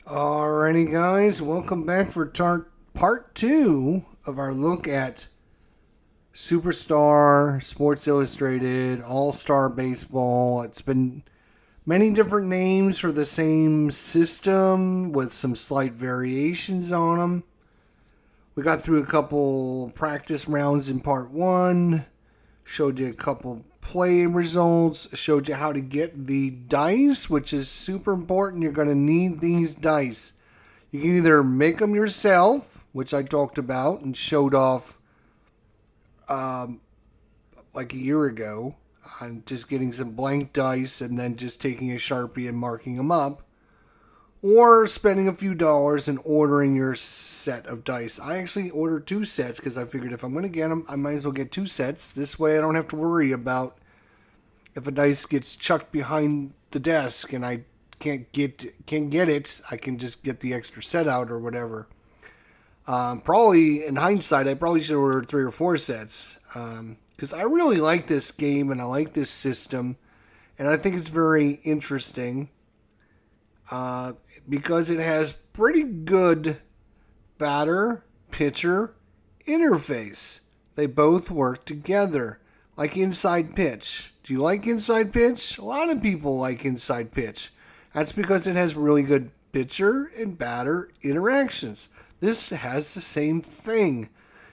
Alrighty, guys, welcome back for part two of our look at Superstar, Sports Illustrated, All Star Baseball. It's been many different names for the same system with some slight variations on them. We got through a couple practice rounds in part one, showed you a couple play results, showed you how to get the dice, which is super important. You're going to need these dice. You can either make them yourself, which I talked about and showed off um, like a year ago, on just getting some blank dice and then just taking a Sharpie and marking them up, or spending a few dollars and ordering your set of dice. I actually ordered two sets because I figured if I'm going to get them, I might as well get two sets. This way I don't have to worry about if a dice gets chucked behind the desk and I can't get it, I can just get the extra set out or whatever. Probably in hindsight, I probably should have ordered three or four sets because I really like this game and I like this system, and I think it's very interesting because it has pretty good batter pitcher interface. They both work together, like inside pitch. Do you like inside pitch? A lot of people like inside pitch. That's because it has really good pitcher and batter interactions. This has the same thing.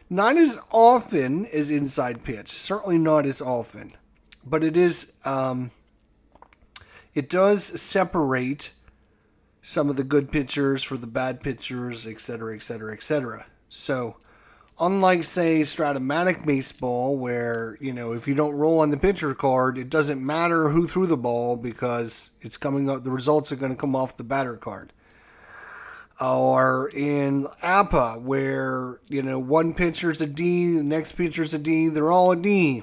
Not as often as inside pitch. Certainly not as often. But it is. It does separate some of the good pitchers for the bad pitchers, etc., etc., etc. So, unlike, say, Stratomatic Baseball, where, if you don't roll on the pitcher card, it doesn't matter who threw the ball because it's coming up, the results are going to come off the batter card. Or in APA, where, one pitcher's a D, the next pitcher's a D, they're all a D.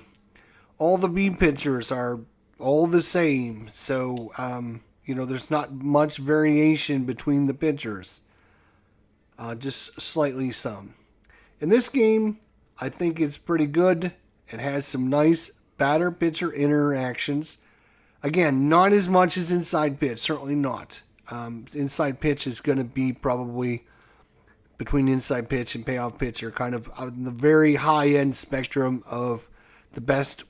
All the B pitchers are all the same. So, there's not much variation between the pitchers. Just slightly some. In this game, I think it's pretty good. It has some nice batter-pitcher interactions. Again, not as much as inside pitch, certainly not. Inside pitch is going to be probably between inside pitch and payoff pitcher, kind of on the very high-end spectrum of the best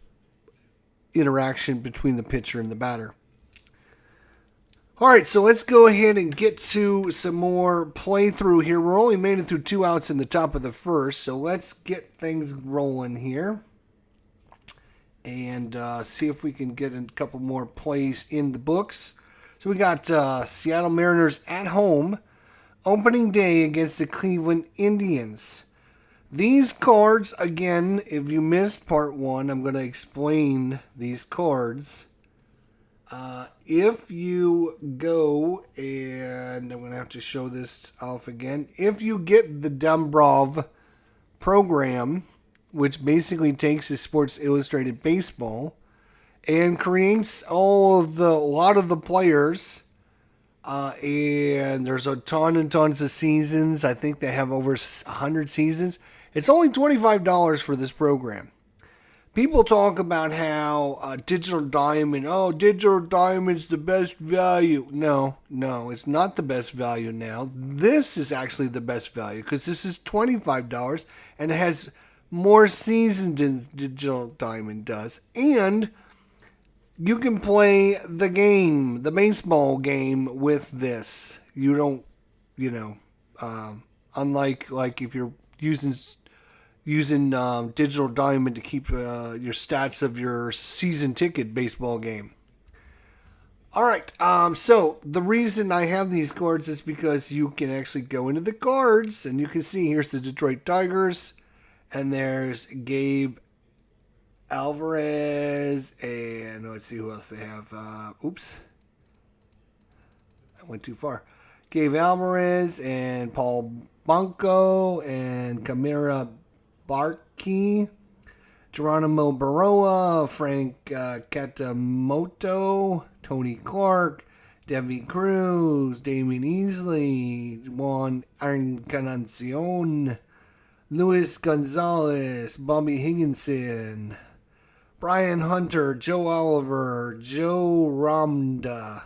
interaction between the pitcher and the batter. All right, so let's go ahead and get to some more playthrough here. We're only made it through 2 outs in the top of the first, so let's get things rolling here and see if we can get a couple more plays in the books. So we got Seattle Mariners at home, opening day against the Cleveland Indians. These cards, again, if you missed part one, I'm going to explain these cards. If you go, and I'm going to have to show this off again, if you get the Dombrov program, which basically takes the Sports Illustrated Baseball and creates a lot of the players, and there's a ton and tons of seasons. I think they have over 100 seasons. It's only $25 for this program. People talk about how Digital Diamond's the best value. No, it's not the best value now. This is actually the best value because this is $25 and it has more seasons than Digital Diamond does. And you can play the game, the baseball game with this. You don't, unlike if you're using Digital Diamond to keep your stats of your season ticket baseball game. All right, so the reason I have these cards is because you can actually go into the cards and you can see here's the Detroit Tigers and there's Gabe Alvarez and let's see who else they have. Oops, I went too far. Gabe Alvarez and Paul Banco and Camara Barkey, Geronimo Baroa, Frank Katamoto, Tony Clark, Devi Cruz, Damien Easley, Juan Encarnacion, Luis Gonzalez, Bobby Higginson, Brian Hunter, Joe Oliver, Joe Ramda,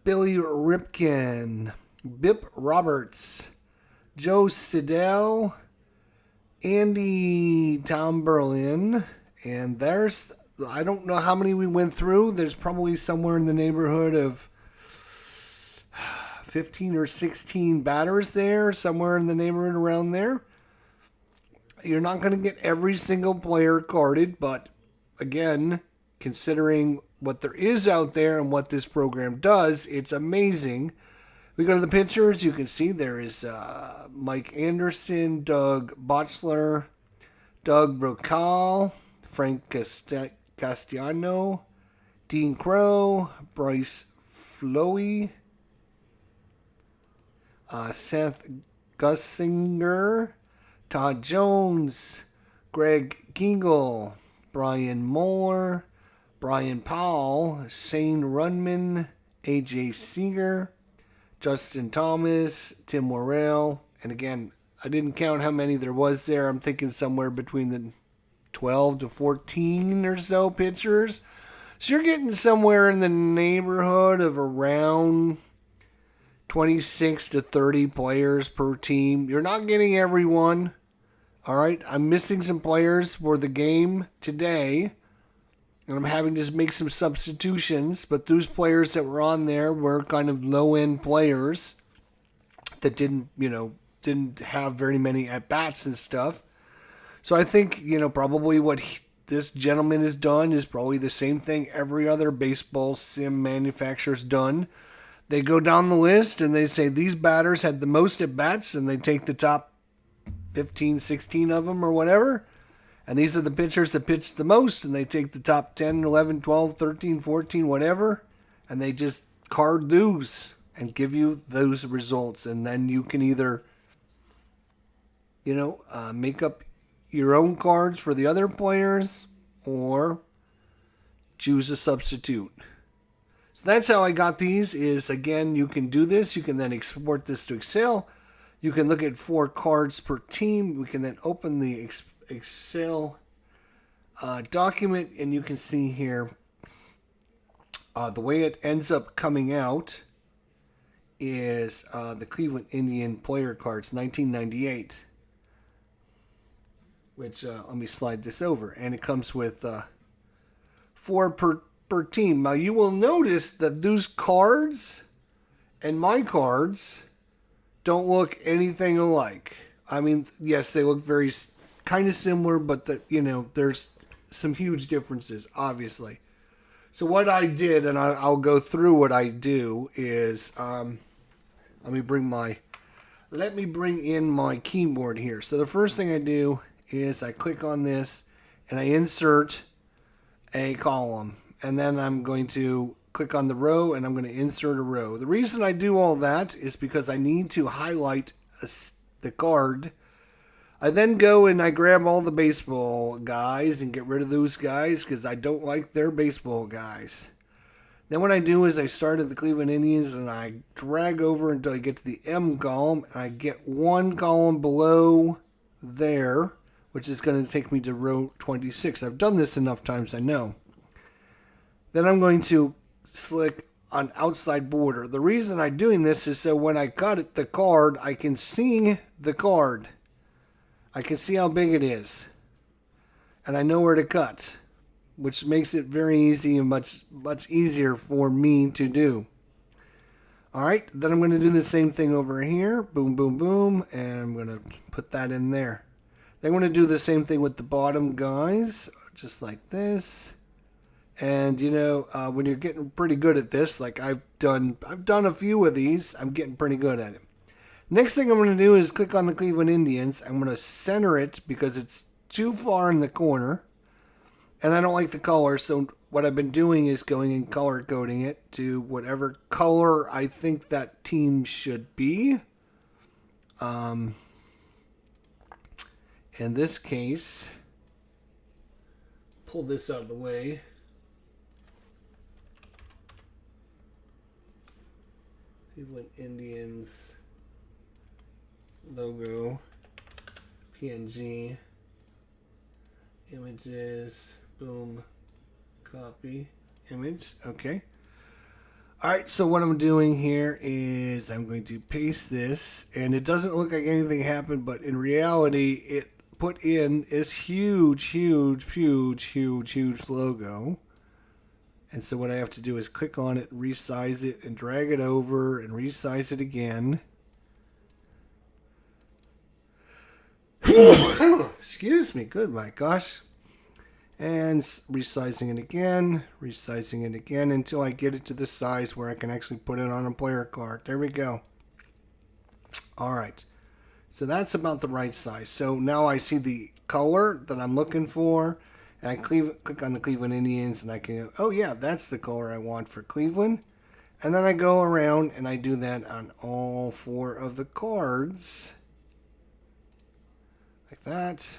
Billy Ripken, Bip Roberts, Joe Siddell, Andy Tomberlin, and there's, I don't know how many we went through. There's probably somewhere in the neighborhood of 15 or 16 batters there, somewhere in the neighborhood around there. You're not going to get every single player carded, but again, considering what there is out there and what this program does, it's amazing. We go to the pitchers. You can see there is Mike Anderson, Doug Botchler, Doug Brocal, Frank Castellano, Dean Crow, Bryce Flowey, Seth Gussinger, Todd Jones, Greg Kingle, Brian Moore, Brian Powell, Shane Runman, AJ Seeger, Justin Thomas, Tim Worrell, and again, I didn't count how many there was there. I'm thinking somewhere between the 12 to 14 or so pitchers. So you're getting somewhere in the neighborhood of around 26 to 30 players per team. You're not getting everyone. All right, I'm missing some players for the game today, and I'm having to make some substitutions, but those players that were on there were kind of low-end players that didn't have very many at-bats and stuff. So I think, probably what this gentleman has done is probably the same thing every other baseball sim manufacturer's done. They go down the list and they say these batters had the most at-bats, and they take the top 15, 16 of them or whatever. And these are the pitchers that pitched the most, and they take the top 10, 11, 12, 13, 14, whatever, and they just card those and give you those results. And then you can either, make up your own cards for the other players or choose a substitute. So that's how I got these is, again, you can do this. You can then export this to Excel. You can look at 4 cards per team. We can then open the Excel document, and you can see here the way it ends up coming out is the Cleveland Indian player cards, 1998. Which, let me slide this over, and it comes with 4 per team. Now, you will notice that those cards and my cards don't look anything alike. I mean, yes, they look very kind of similar, but there's some huge differences, obviously. So what I did, and I'll go through what I do, is let me bring in my keyboard here. So the first thing I do is I click on this and I insert a column, and then I'm going to click on the row and I'm going to insert a row. The reason I do all that is because I need to highlight the card. I then go and I grab all the baseball guys and get rid of those guys because I don't like their baseball guys. Then what I do is I start at the Cleveland Indians and I drag over until I get to the M column, and I get one column below there, which is going to take me to row 26. I've done this enough times, I know. Then I'm going to select on outside border. The reason I'm doing this is so when I cut the card, I can see the card. I can see how big it is. And I know where to cut, which makes it very easy and much easier for me to do. All right, then I'm going to do the same thing over here. Boom, boom, boom. And I'm going to put that in there. Then I'm going to do the same thing with the bottom guys, just like this. And when you're getting pretty good at this, like I've done a few of these, I'm getting pretty good at it. Next thing I'm going to do is click on the Cleveland Indians. I'm going to center it because it's too far in the corner, and I don't like the color. So what I've been doing is going and color coding it to whatever color I think that team should be. In this case, pull this out of the way. Cleveland Indians logo, PNG, images, boom, copy, image, okay. Alright, so what I'm doing here is I'm going to paste this, and it doesn't look like anything happened, but in reality, it put in this huge logo. And so what I have to do is click on it, resize it, and drag it over, and resize it again. Excuse me, good, my gosh. And resizing it again until I get it to the size where I can actually put it on a player card. There we go. Alright, so that's about the right size. So now I see the color that I'm looking for, and I click on the Cleveland Indians, and I can go, oh yeah, that's the color I want for Cleveland. And then I go around and I do that on all 4 of the cards. Like that.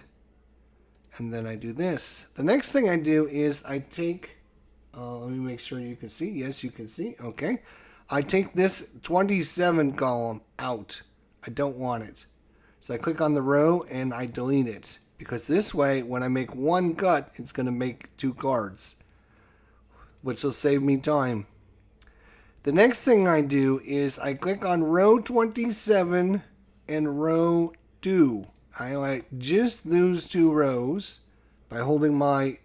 And then I do this. The next thing I do is I take, let me make sure you can see. Yes, you can see. Okay. I take this 27 column out. I don't want it. So I click on the row and I delete it. Because this way, when I make one cut, it's going to make 2 cards. Which will save me time. The next thing I do is I click on row 27 and row 2. I like just those 2 rows by holding my,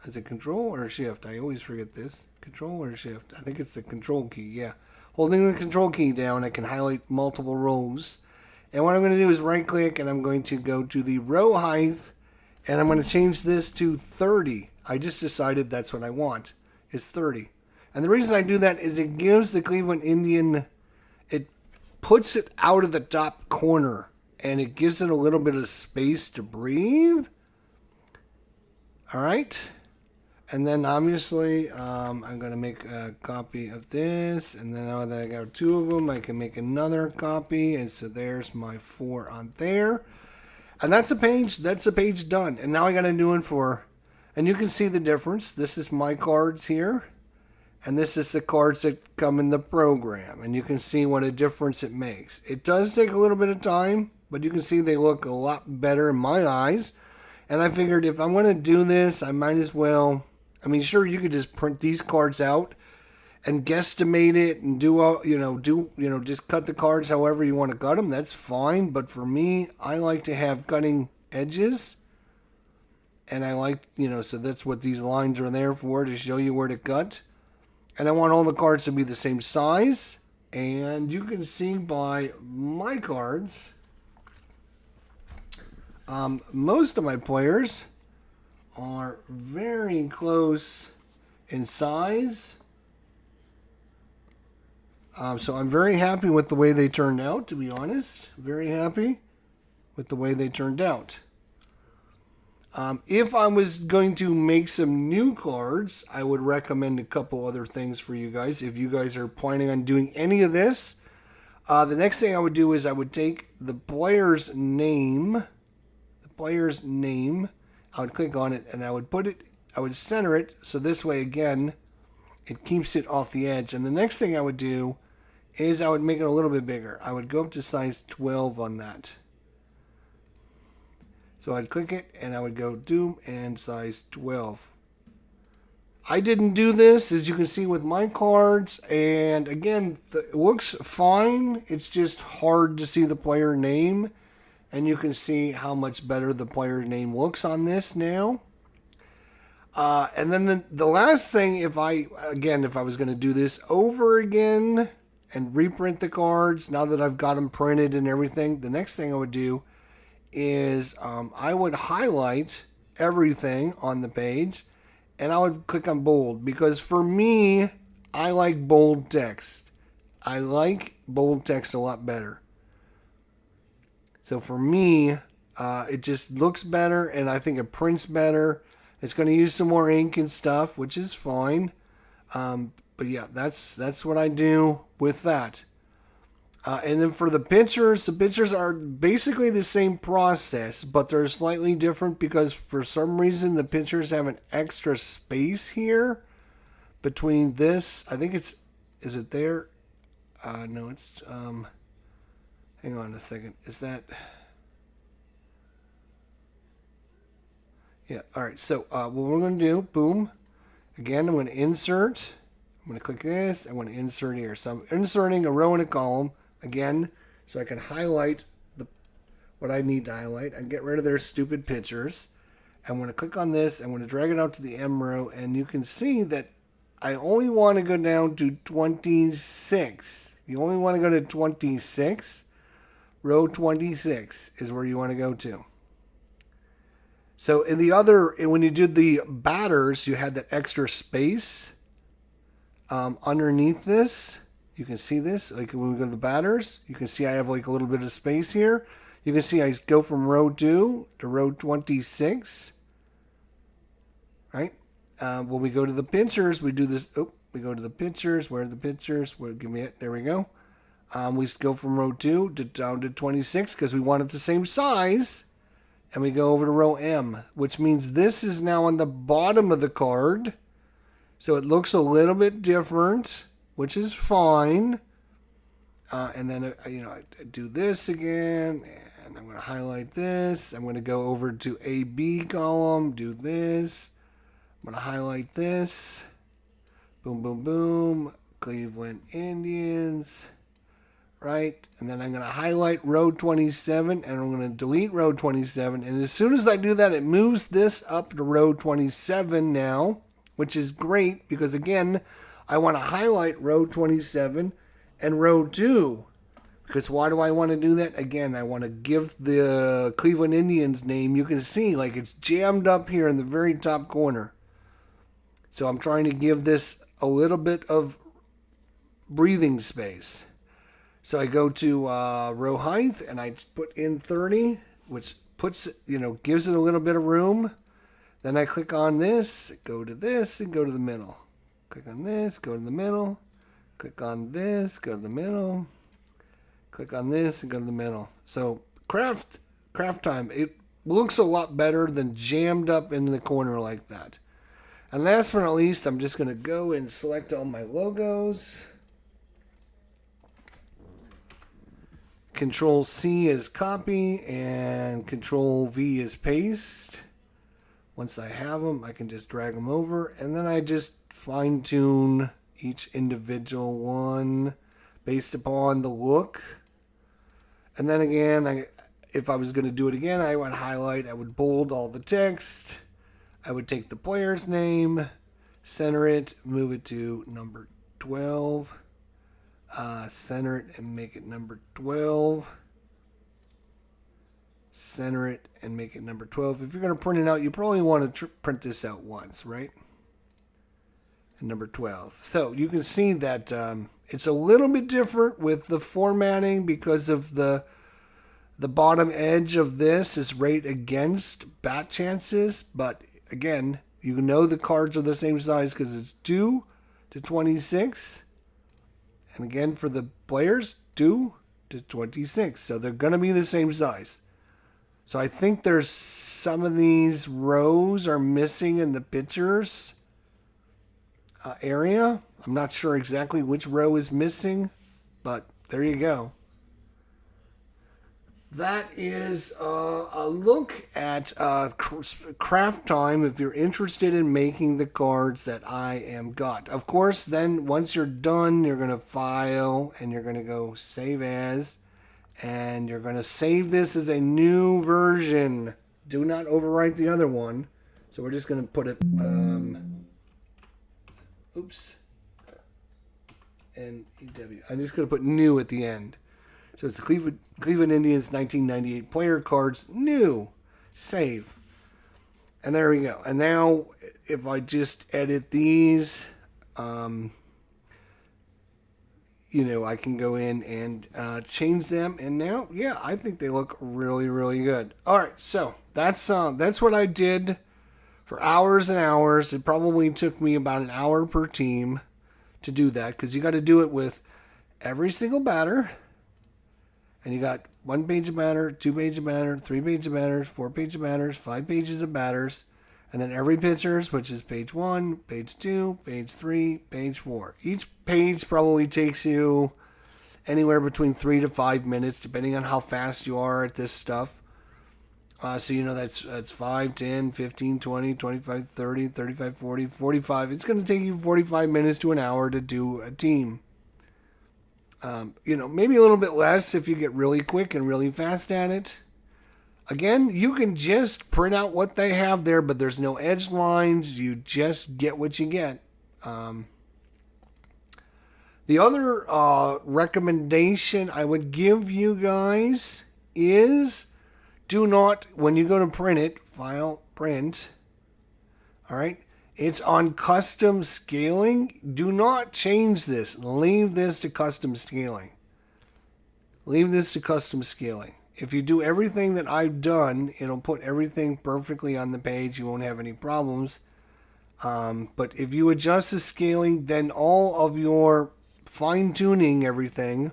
is it control or shift? I always forget this. Control or shift? I think it's the control key, yeah. Holding the control key down, I can highlight multiple rows. And what I'm going to do is right click and I'm going to go to the row height and I'm going to change this to 30. I just decided that's what I want, is 30. And the reason I do that is it gives the Cleveland Indian, it puts it out of the top corner. And it gives it a little bit of space to breathe. All right. And then obviously, I'm going to make a copy of this. And then now that I got 2 of them, I can make another copy. And so there's my 4 on there. And that's a page. That's a page done. And now I got a new one for, and you can see the difference. This is my cards here. And this is the cards that come in the program. And you can see what a difference it makes. It does take a little bit of time. But you can see they look a lot better in my eyes. And I figured if I'm going to do this, I might as well. I mean, sure, you could just print these cards out and guesstimate it and just cut the cards however you want to cut them. That's fine. But for me, I like to have cutting edges. And I like, so that's what these lines are there for, to show you where to cut. And I want all the cards to be the same size. And you can see by my cards. Most of my players are very close in size. So I'm very happy with the way they turned out, to be honest. Very happy with the way they turned out. If I was going to make some new cards, I would recommend a couple other things for you guys. If you guys are planning on doing any of this, the next thing I would do is I would take the player's name. I would click on it and I would center it so this way again it keeps it off the edge. And the next thing I would do is I would make it a little bit bigger. I would go up to size 12 on that. So I'd click it and I would go do and size 12. I didn't do this, as you can see, with my cards, and again, it looks fine. It's just hard to see the player name. And you can see how much better the player name looks on this now. And then the last thing, if I was going to do this over again and reprint the cards, now that I've got them printed and everything, the next thing I would do is I would highlight everything on the page and I would click on bold, because for me, I like bold text. I like bold text a lot better. So for me, it just looks better, and I think it prints better. It's going to use some more ink and stuff, which is fine. But yeah, that's what I do with that. And then for the pictures are basically the same process, but they're slightly different because for some reason the pictures have an extra space here between this. I think is it there? No, it's, hang on a second. Is that? Yeah. All right. So what we're going to do, boom. Again, I'm going to insert. I'm going to click this. I want to insert here. So I'm inserting a row and a column again, so I can highlight what I need to highlight and get rid of their stupid pictures. I'm going to click on this. I'm going to drag it out to the M row, and you can see that I only want to go down to 26. You only want to go to 26. Row 26 is where you want to go to. So in the other, when you did the batters, you had that extra space underneath this. You can see this, like when we go to the batters, you can see I have like a little bit of space here. You can see I go from row 2 to row 26, right? When we go to the pitchers, we do this. Oh, we go to the pitchers. Where are the pitchers? Well, give me it. There we go. We go from row 2 down to 26 because we want it the same size. And we go over to row M, which means this is now on the bottom of the card. So it looks a little bit different, which is fine. And then, I do this again, and I'm going to highlight this. I'm going to go over to AB column, do this. I'm going to highlight this. Boom, boom, boom. Cleveland Indians. Right, and then I'm going to highlight row 27, and I'm going to delete row 27. And as soon as I do that, it moves this up to row 27 now, which is great because, again, I want to highlight row 27 and row 2. Because why do I want to do that? Again, I want to give the Cleveland Indians name. You can see, like, it's jammed up here in the very top corner. So I'm trying to give this a little bit of breathing space. So I go to row height and I put in 30, which puts, gives it a little bit of room. Then I click on this, go to this, and go to the middle. Click on this, go to the middle. Click on this, go to the middle. Click on this and go to the middle. So craft time, it looks a lot better than jammed up in the corner like that. And last but not least, I'm just going to go and select all my logos. Control C is copy and Control V is paste. Once I have them, I can just drag them over, and then I just fine tune each individual one based upon the look. And then again, if I was going to do it again, I would highlight, I would bold all the text. I would take the player's name, center it, move it to number 12. Center it and make it number 12. Center it and make it number 12. If you're going to print it out, you probably want to print this out once, right? And number 12. So you can see that it's a little bit different with the formatting because of the bottom edge of this is right against bat chances. But again, you know the cards are the same size because it's 2 to 26. And again, for the players, 2 to 26. So they're going to be the same size. So I think there's some of these rows are missing in the pitchers area. I'm not sure exactly which row is missing, but there you go. That is a look at craft time if you're interested in making the cards that I am got. Of course, then once you're done, you're going to file and you're going to go save as, and you're going to save this as a new version. Do not overwrite the other one. So we're just going to put it, N-E-W. I'm just going to put new at the end. So it's the Cleveland Indians 1998 player cards, new, save. And there we go. And now if I just edit these, I can go in and change them. And now, yeah, I think they look really, really good. All right, so that's what I did for hours and hours. It probably took me about an hour per team to do that because you got to do it with every single batter. And you got 1 page of batter, 2 page of batter, 3 page of batters, 4 page of batters, 5 pages of batters, and then every pitchers, which is page 1, page 2, page 3, page 4. Each page probably takes you anywhere between 3 to 5 minutes, depending on how fast you are at this stuff. So you know that's 5, 10, 15, 20, 25, 30, 35, 40, 45. It's going to take you 45 minutes to an hour to do a team. Maybe a little bit less if you get really quick and really fast at it. Again, you can just print out what they have there, but there's no edge lines. You just get what you get. The other recommendation I would give you guys is do not, when you go to print it, file, print, all right, it's on custom scaling. Do not change this. Leave this to custom scaling. Leave this to custom scaling. If you do everything that I've done, it'll put everything perfectly on the page. You won't have any problems. But if you adjust the scaling, then all of your fine-tuning everything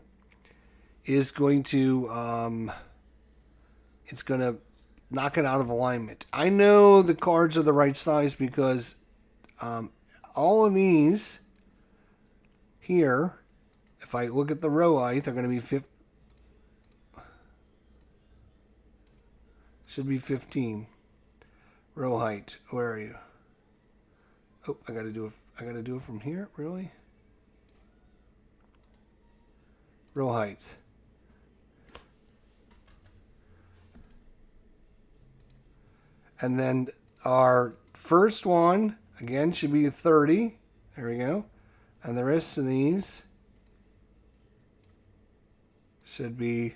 is going to it's going to knock it out of alignment. I know the cards are the right size because all of these here, if I look at the row height, they're going to be 50. Should be 15. Row height. Where are you? Oh, I gotta do it from here, really? Row height. And then our first one, again, should be 30. There we go. And the rest of these should be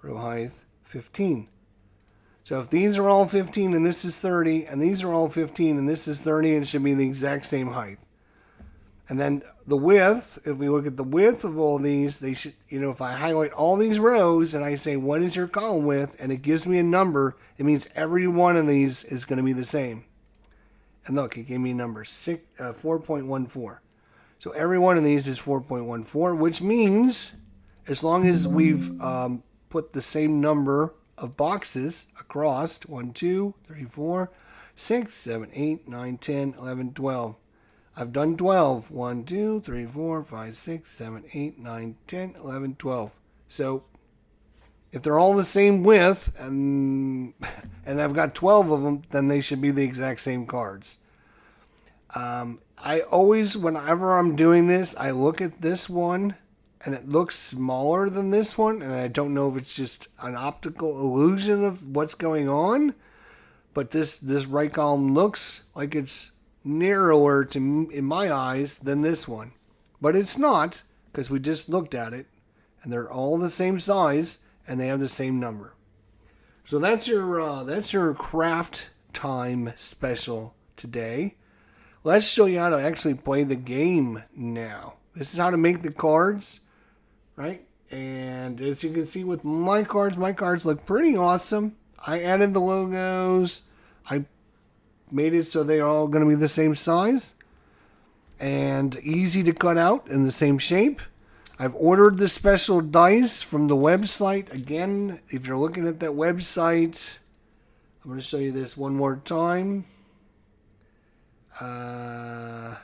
row height 15. So if these are all 15 and this is 30, and these are all 15 and this is 30, it should be the exact same height. And then the width, if we look at the width of all these, they should, if I highlight all these rows and I say, what is your column width? And it gives me a number, it means every one of these is going to be the same. And look, it gave me a number, 4.14. So every one of these is 4.14, which means as long as we've put the same number of boxes across 1, 2, 3, 4, 6, 7, 8, 9, 10, 11, 12. I've done 12. 1, 2, 3, 4, 5, 6, 7, 8, 9, 10, 11, 12. So if they're all the same width and I've got 12 of them, then they should be the exact same cards. I always, whenever I'm doing this, I look at this one and it looks smaller than this one, and I don't know if it's just an optical illusion of what's going on, but this right column looks like it's narrower in my eyes than this one. But it's not, because we just looked at it, and they're all the same size, and they have the same number. So that's your craft time special today. Let's show you how to actually play the game now. This is how to make the cards, right? And as you can see with my cards look pretty awesome. I added the logos. I made it so they're all going to be the same size and easy to cut out in the same shape. I've ordered the special dice from the website. Again, if you're looking at that website, I'm going to show you this one more time. Right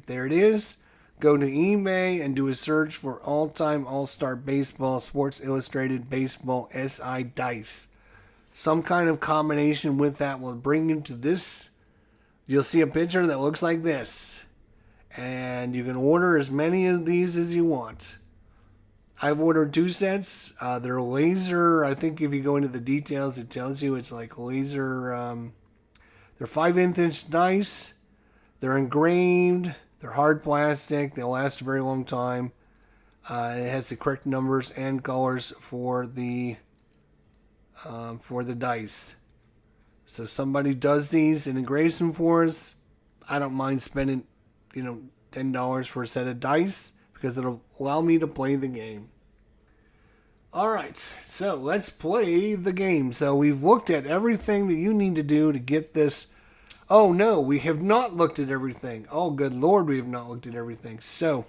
there it is. Go to eBay and do a search for All-Time All-Star Baseball Sports Illustrated Baseball SI Dice. Some kind of combination with that will bring you to this. You'll see a picture that looks like this. And you can order as many of these as you want. I've ordered 2 sets. They're laser. I think if you go into the details, it tells you it's like laser. They're 5/8" dice. They're engraved. They're hard plastic. They'll last a very long time. It has the correct numbers and colors for the dice. So if somebody does these and engraves them for us, I don't mind spending, $10 for a set of dice because it'll allow me to play the game. All right, so let's play the game. So we've looked at everything that you need to do to get this. Oh, no, we have not looked at everything. Oh, good Lord, we have not looked at everything. So,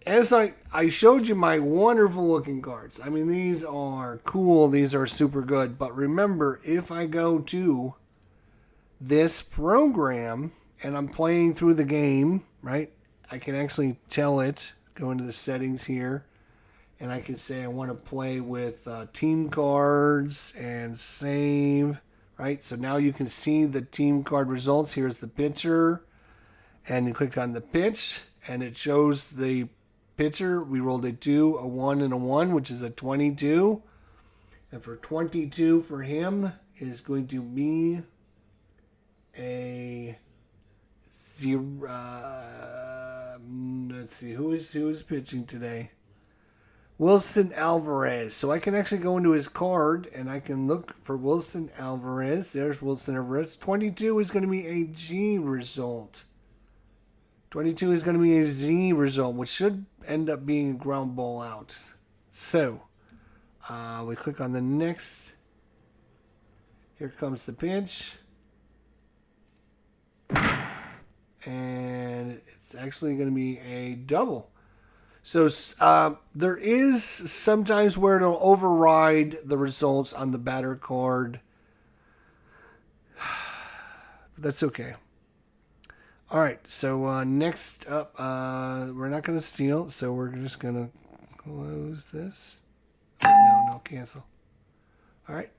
as I showed you my wonderful looking cards. I mean, these are cool. These are super good. But remember, if I go to this program and I'm playing through the game, right, I can actually tell it, go into the settings here, And I can say I want to play with team cards and save, right? So now you can see the team card results. Here's the pitcher, and you click on the pitch, and it shows the pitcher. We rolled a 2, a 1, and a 1, which is a 22. And for 22 for him is going to be a 0. Let's see, who is pitching today? Wilson Alvarez. So I can actually go into his card and I can look for Wilson Alvarez. There's Wilson Alvarez. 22 is going to be a G result. 22 is going to be a Z result, which should end up being a ground ball out. So we click on the next. Here comes the pitch. And it's actually going to be a double. So there is sometimes where it'll override the results on the batter card. But that's okay. All right, so next up, we're not going to steal, so we're just going to close this. No, cancel. All right.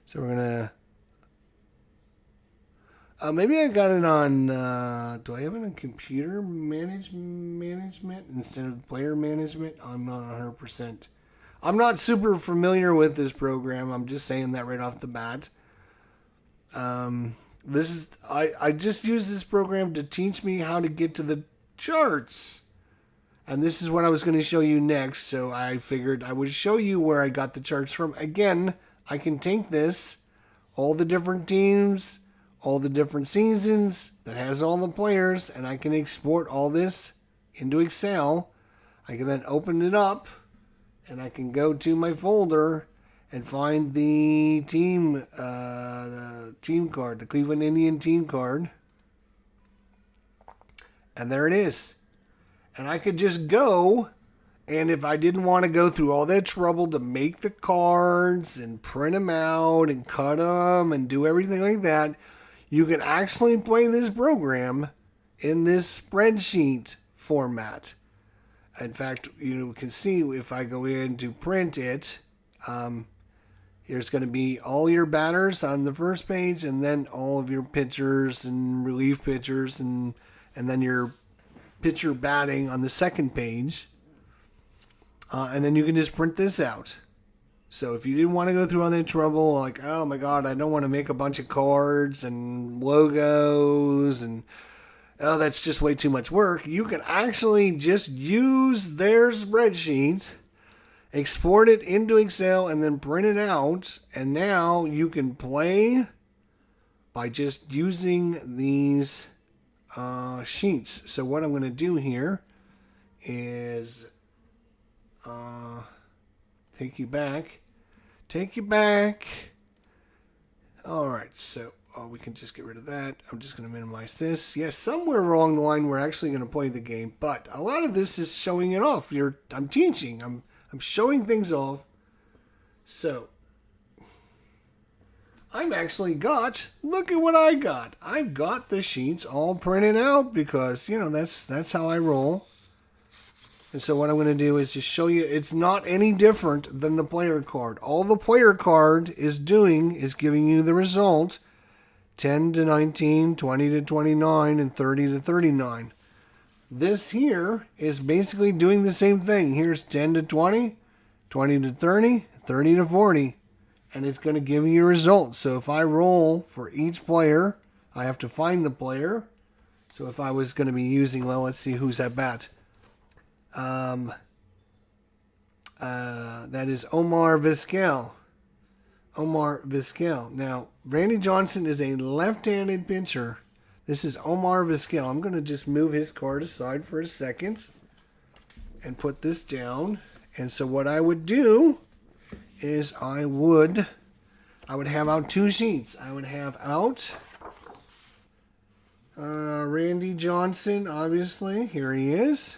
So we're going to... maybe I got it on, do I have it on computer management instead of player management? I'm not 100%. I'm not super familiar with this program. I'm just saying that right off the bat. I just use this program to teach me how to get to the charts. And this is what I was going to show you next. So I figured I would show you where I got the charts from. Again, I can take this, all the different teams, all the different seasons that has all the players, and I can export all this into Excel. I can then open it up and I can go to my folder and find the team card, the Cleveland Indian team card. And there it is. And I could just go, and if I didn't want to go through all that trouble to make the cards and print them out and cut them and do everything like that, you can actually play this program in this spreadsheet format. In fact, you can see if I go in to print it, here's going to be all your batters on the first page, and then all of your pitchers and relief pitchers, and then your pitcher batting on the second page. And then you can just print this out. So if you didn't want to go through all that trouble, like, oh my God, I don't want to make a bunch of cards and logos and, oh, that's just way too much work, you can actually just use their spreadsheet, export it into Excel, and then print it out. And now you can play by just using these sheets. So what I'm going to do here is take you back. All right, so we can just get rid of that. I'm just going to minimize this. Yes, somewhere along the line we're actually going to play the game, but a lot of this is showing it off. I'm teaching. I'm showing things off. So I've actually got, look at what I got. I've got the sheets all printed out because, that's how I roll. And so what I'm going to do is just show you, it's not any different than the player card. All the player card is doing is giving you the result, 10 to 19, 20 to 29, and 30 to 39. This here is basically doing the same thing. Here's 10 to 20, 20 to 30, 30 to 40. And it's going to give you a result. So if I roll for each player, I have to find the player. So if I was going to be using, well, let's see who's at bat. That is Omar Vizquel. Now, Randy Johnson is a left-handed pitcher. This is Omar Vizquel. I'm going to just move his card aside for a second and put this down. And so what I would do is I would have out two sheets. I would have out Randy Johnson, obviously. Here he is.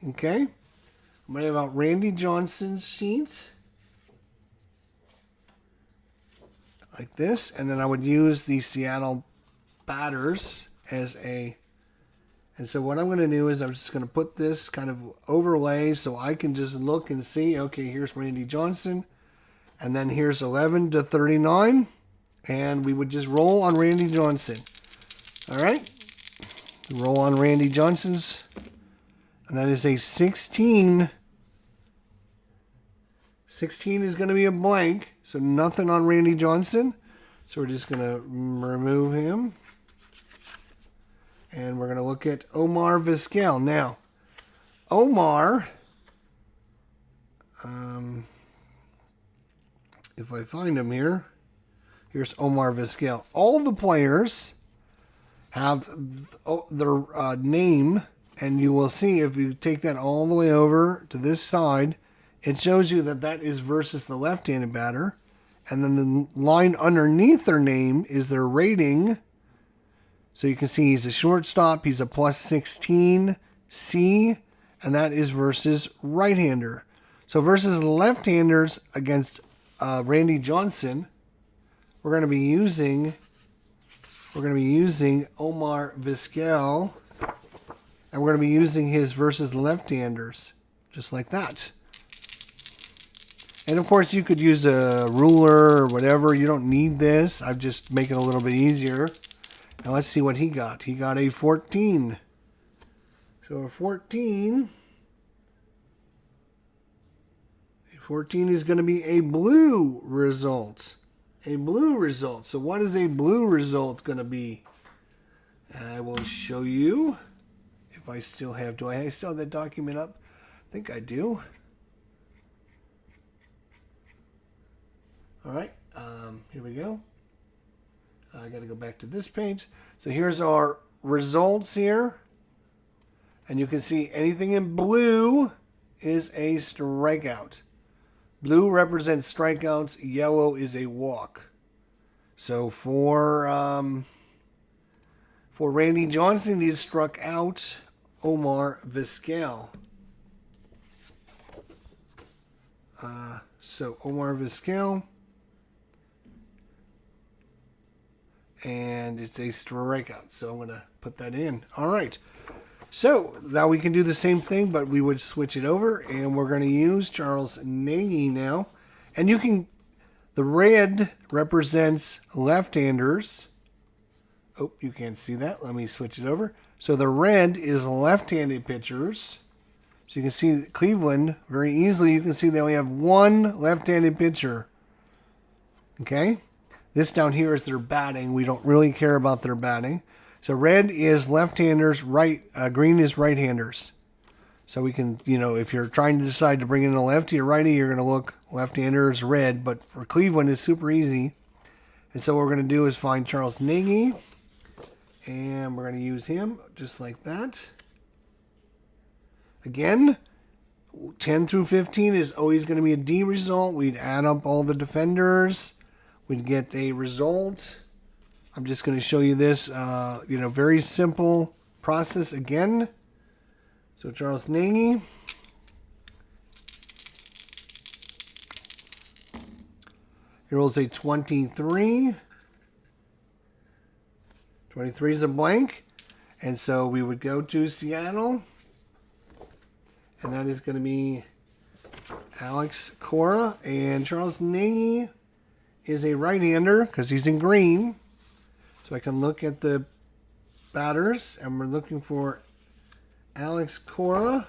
Okay. I'm going to have out Randy Johnson's sheet. Like this. And then I would use the Seattle batters as And so what I'm going to do is I'm just going to put this kind of overlay so I can just look and see, okay, here's Randy Johnson. And then here's 11 to 39. And we would just roll on Randy Johnson. All right. Roll on Randy Johnson's. And that is a 16. 16 is going to be a blank. So nothing on Randy Johnson. So we're just going to remove him. And we're going to look at Omar Vizquel. Now, Omar, if I find him here, here's Omar Vizquel. All the players have their name, and you will see if you take that all the way over to this side, it shows you that that is versus the left-handed batter. And then the line underneath their name is their rating. So you can see he's a shortstop. He's a plus 16C, and that is versus right-hander. So versus left-handers against Randy Johnson, we're going to be using Omar Vizquel, and we're going to be using his versus left-handers, just like that. And of course, you could use a ruler or whatever. You don't need this. I'm just making it a little bit easier. Now let's see what he got. He got a 14. So a 14. A 14 is going to be a blue result. A blue result. So what is a blue result going to be? I will show you. If I still have, do I still have that document up? I think I do. All right, here we go. I got to go back to this page. So here's our results here. And you can see anything in blue is a strikeout. Blue represents strikeouts. Yellow is a walk. So for Randy Johnson, he struck out Omar Vizquel. So Omar Vizquel. And it's a strikeout. So I'm going to put that in. All right. So now we can do the same thing, but we would switch it over. And we're going to use Charles Nagy now. And you can, the red represents left-handers. Oh, you can't see that. Let me switch it over. So the red is left-handed pitchers. So you can see Cleveland very easily. You can see they only have one left-handed pitcher. Okay. This down here is their batting. We don't really care about their batting. So red is left-handers, green is right-handers. So we can, if you're trying to decide to bring in a lefty or righty, you're going to look left-handers, red. But for Cleveland, it's super easy. And so what we're going to do is find Charles Nagy. And we're going to use him just like that. Again, 10 through 15 is always going to be a D result. We'd add up all the defenders. We'd get a result. I'm just going to show you this, very simple process again. So Charles Nagy. He rolls a 23. 23 is a blank. And so we would go to Seattle. And that is going to be Alex Cora. And Charles Nagy is a right-hander because he's in green. So I can look at the batters, and we're looking for Alex Cora.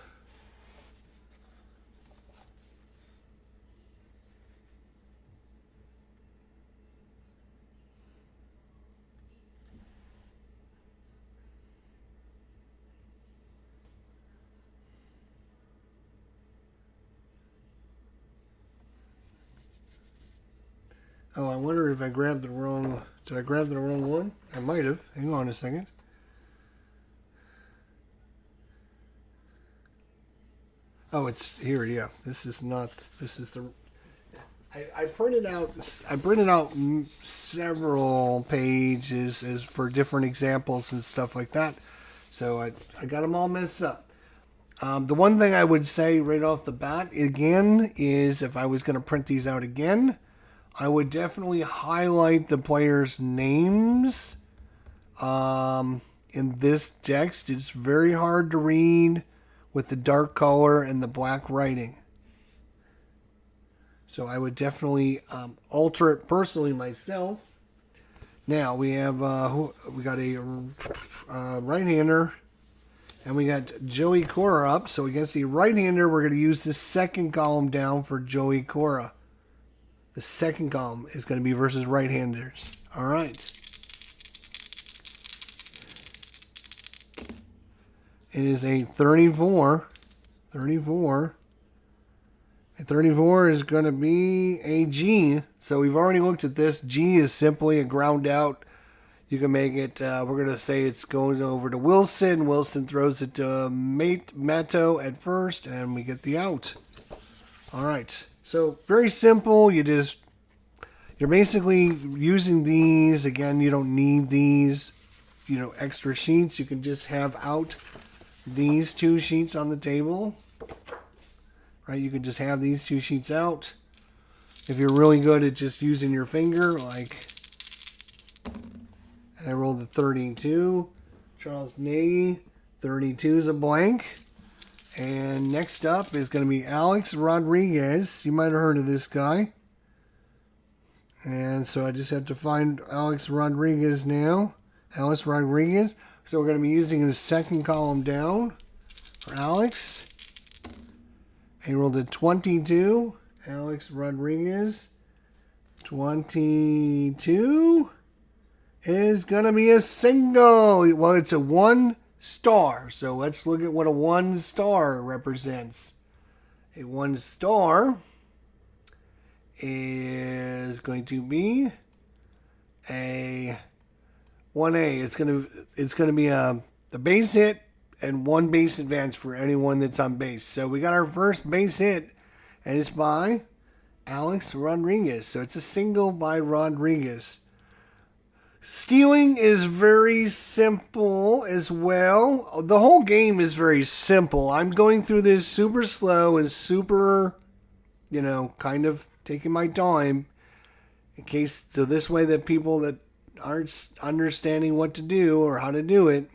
Oh, I wonder if I grabbed the wrong... Did I grab the wrong one? I might have. Hang on a second. Oh, it's here, yeah. This is not... This is the... I printed out several pages as for different examples and stuff like that. So I got them all messed up. The one thing I would say right off the bat, again, is if I was going to print these out again... I would definitely highlight the players' names. in this text. It's very hard to read with the dark color and the black writing. So I would definitely alter it personally myself. Now we have we got a right-hander, and we got Joey Cora up. So against the right-hander, we're going to use the second column down for Joey Cora. The second column is going to be versus right-handers. All right. It is a 34. 34. A 34 is going to be a G. So we've already looked at this. G is simply a ground out. You can make it, we're going to say it's going over to Wilson. Wilson throws it to Mato at first, and we get the out. All right. So very simple. You're basically using these. Again, you don't need these, extra sheets. You can just have out these two sheets on the table. Right? You can just have these two sheets out. If you're really good at just using your finger, like, and I rolled a 32. Charles Nagy, 32 is a blank. And next up is going to be Alex Rodriguez. You might have heard of this guy. And so I just have to find Alex Rodriguez now. Alex Rodriguez. So we're going to be using the second column down for Alex. He rolled a 22. Alex Rodriguez. 22 is going to be a single. Well, it's a 1 star. So let's look at what a 1 star represents. A 1 star is going to be a 1A. It's going to be a base hit and 1 base advance for anyone that's on base. So we got our first base hit, and it's by Alex Rodriguez. So it's a single by Rodriguez. Stealing is very simple as well. The whole game is very simple. I'm going through this super slow and super, kind of taking my time in case, so this way that people that aren't understanding what to do or how to do it.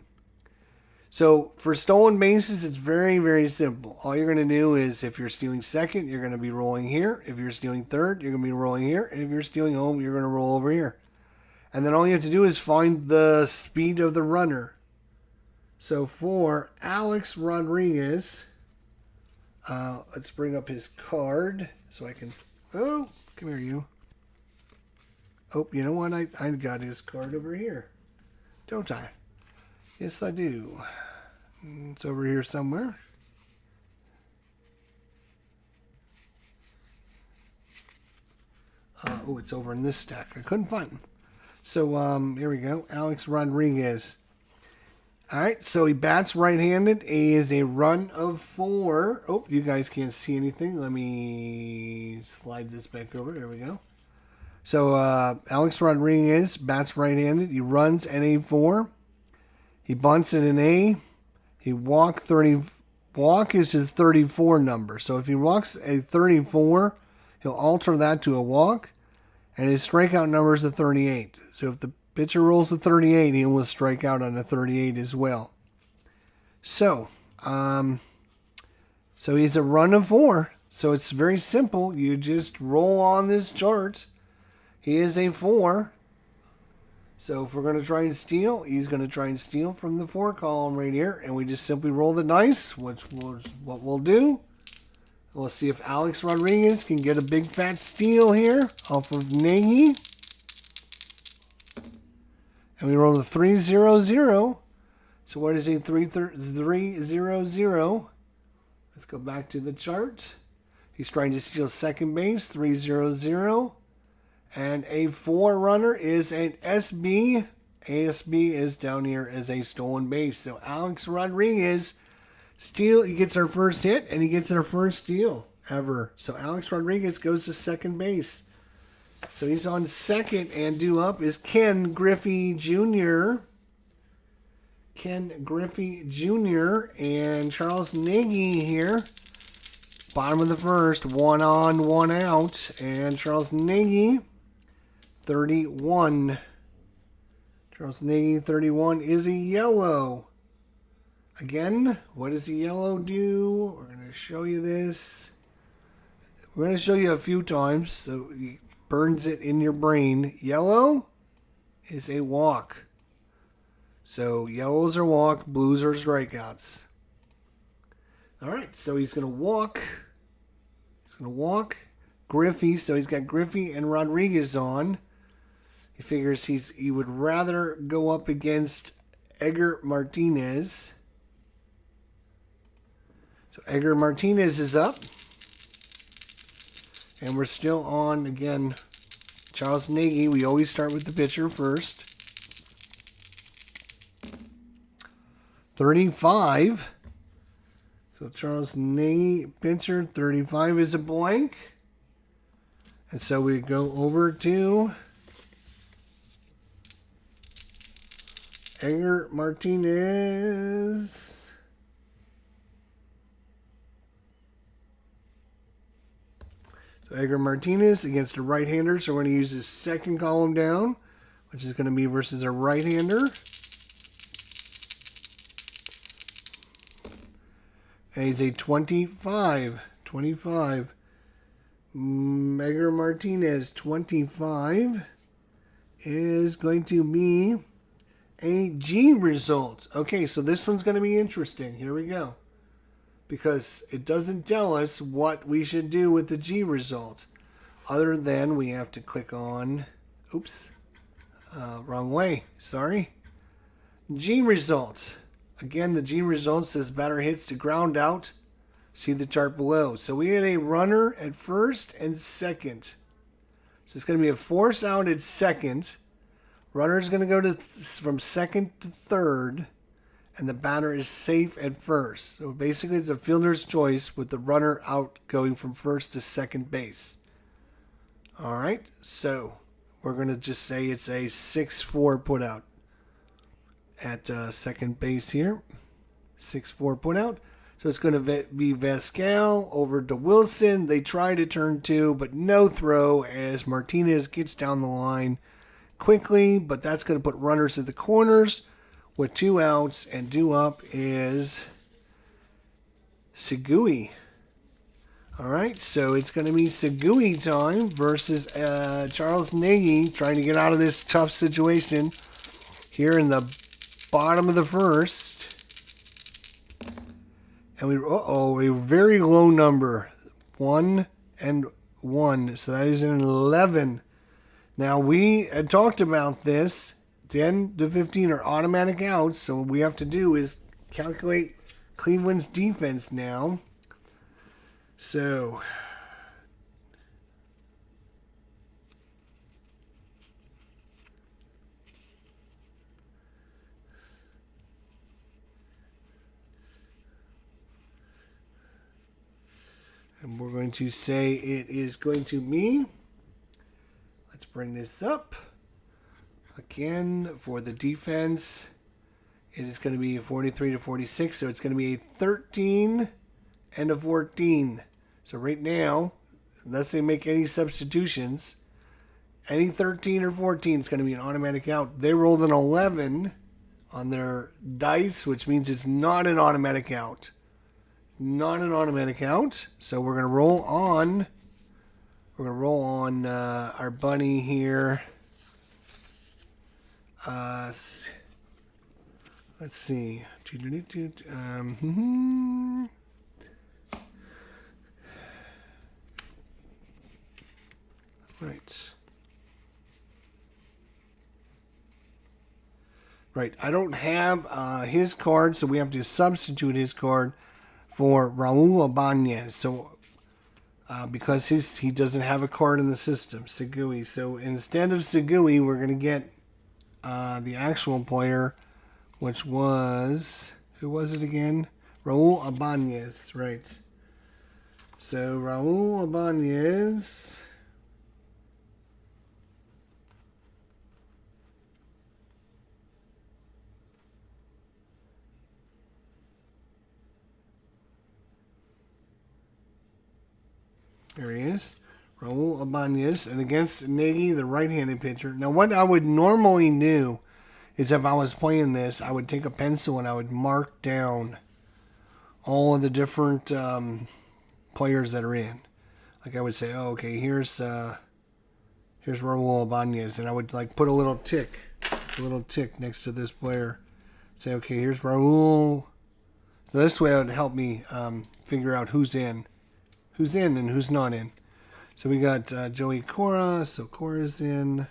So for stolen bases, it's very, very simple. All you're going to do is, if you're stealing second, you're going to be rolling here. If you're stealing third, you're going to be rolling here. And if you're stealing home, you're going to roll over here. And then all you have to do is find the speed of the runner. So for Alex Rodriguez, let's bring up his card so I can... Oh, come here, you. Oh, you know what? I got his card over here. Don't I? Yes, I do. It's over here somewhere. Oh, it's over in this stack. I couldn't find him. So, here we go. Alex Rodriguez. All right, so he bats right-handed. He is a run of 4. Oh, you guys can't see anything. Let me slide this back over. There we go. So, Alex Rodriguez bats right-handed. He runs at A4. He bunts at an A. He walk is his 34 number. So if he walks a 34, he'll alter that to a walk. And his strikeout number is a 38. So if the pitcher rolls a 38, he will strike out on a 38 as well. So, so he's a run of 4. So it's very simple. You just roll on this chart. He is a 4. So if we're going to try and steal, he's going to try and steal from the 4 column right here. And we just simply roll the dice, which was what we'll do. We'll see if Alex Rodriguez can get a big fat steal here off of Nagy. And we roll a 3-0-0. So what is a 3-0-0? Let's go back to the chart. He's trying to steal second base, 3-0-0. And a 4 runner is an SB. ASB is down here as a stolen base. So Alex Rodriguez he gets our first hit, and he gets our first steal ever. So Alex Rodriguez goes to second base. So he's on second, and due up is Ken Griffey Jr. Ken Griffey Jr. and Charles Nagy here. Bottom of the first, 1 on, 1 out. And Charles Nagy, 31. Charles Nagy, 31, is a yellow. Again, what does the yellow do? We're going to show you this. We're going to show you a few times so it burns it in your brain. Yellow is a walk. So yellows are walk, blues are strikeouts. All right, so he's going to walk. He's going to walk Griffey. So he's got Griffey and Rodriguez on. He figures he would rather go up against Edgar Martinez. So Edgar Martinez is up. And we're still on, again, Charles Nagy. We always start with the pitcher first. 35. So Charles Nagy, pitcher, 35 is a blank. And so we go over to Edgar Martinez. So Edgar Martinez against a right-hander. So we're going to use his second column down, which is going to be versus a right-hander. And he's a 25. 25. Edgar Martinez, 25, is going to be a G result. Okay, so this one's going to be interesting. Here we go. Because it doesn't tell us what we should do with the G result. Other than we have to click on, oops, wrong way, sorry. G result. Again, the G result says batter hits to ground out. See the chart below. So we had a runner at first and second. So it's going to be a force out at second. Runner is going to go from second to third. And the batter is safe at first. So basically it's a fielder's choice with the runner out going from first to second base. All right, so we're going to just say it's a 6-4 put out at second base here. 6-4 put out. So it's going to be Vascal over to Wilson. They try to turn two, but no throw as Martinez gets down the line quickly. But that's going to put runners at the corners with 2 outs, and due up is Segui. All right, so it's going to be Segui time versus Charles Nagy trying to get out of this tough situation here in the bottom of the first. And a very low number, 1 and 1. So that is an 11. Now we had talked about this. 10 to 15 are automatic outs, so what we have to do is calculate Cleveland's defense now. So and we're going to say it is going to be, let's bring this up. Again, for the defense, it is going to be a 43 to 46, so it's going to be a 13 and a 14. So right now, unless they make any substitutions, any 13 or 14 is going to be an automatic out. They rolled an 11 on their dice, which means it's not an automatic out. Not an automatic out. So we're going to roll on. We're going to roll on our bunny here. Let's see. Right. I don't have his card, so we have to substitute his card for Raul Ibanez. So because he doesn't have a card in the system, Segui. So instead of Segui, we're going to get the actual player, which was, who was it again? Raul Ibanez, right. So Raul Ibanez. There he is. Raul Ibanez. And against Nagy, the right-handed pitcher. Now, what I would normally do is if I was playing this, I would take a pencil and I would mark down all of the different players that are in. Like I would say, oh, okay, here's Raul Ibanez, and I would like put a little tick next to this player. Say, okay, here's Raul. So this way it would help me figure out who's in and who's not in. So we got Joey Cora, so Cora's in.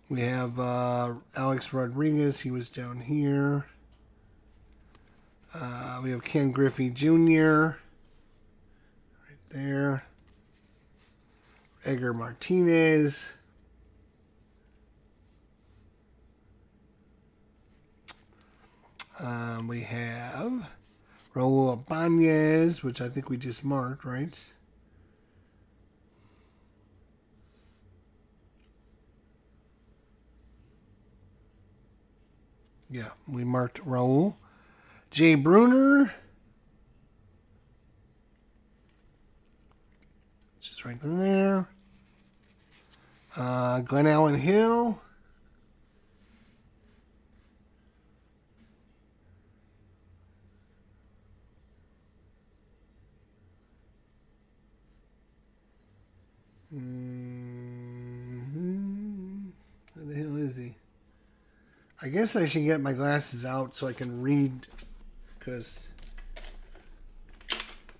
We have Alex Rodriguez, he was down here. We have Ken Griffey Jr. right there. Edgar Martinez. We have Raul Ibanez, which I think we just marked, right? Yeah, we marked Raul. Jay Bruner. Just right there. Glenn Allen Hill. Where the hell is he? I guess I should get my glasses out so I can read, because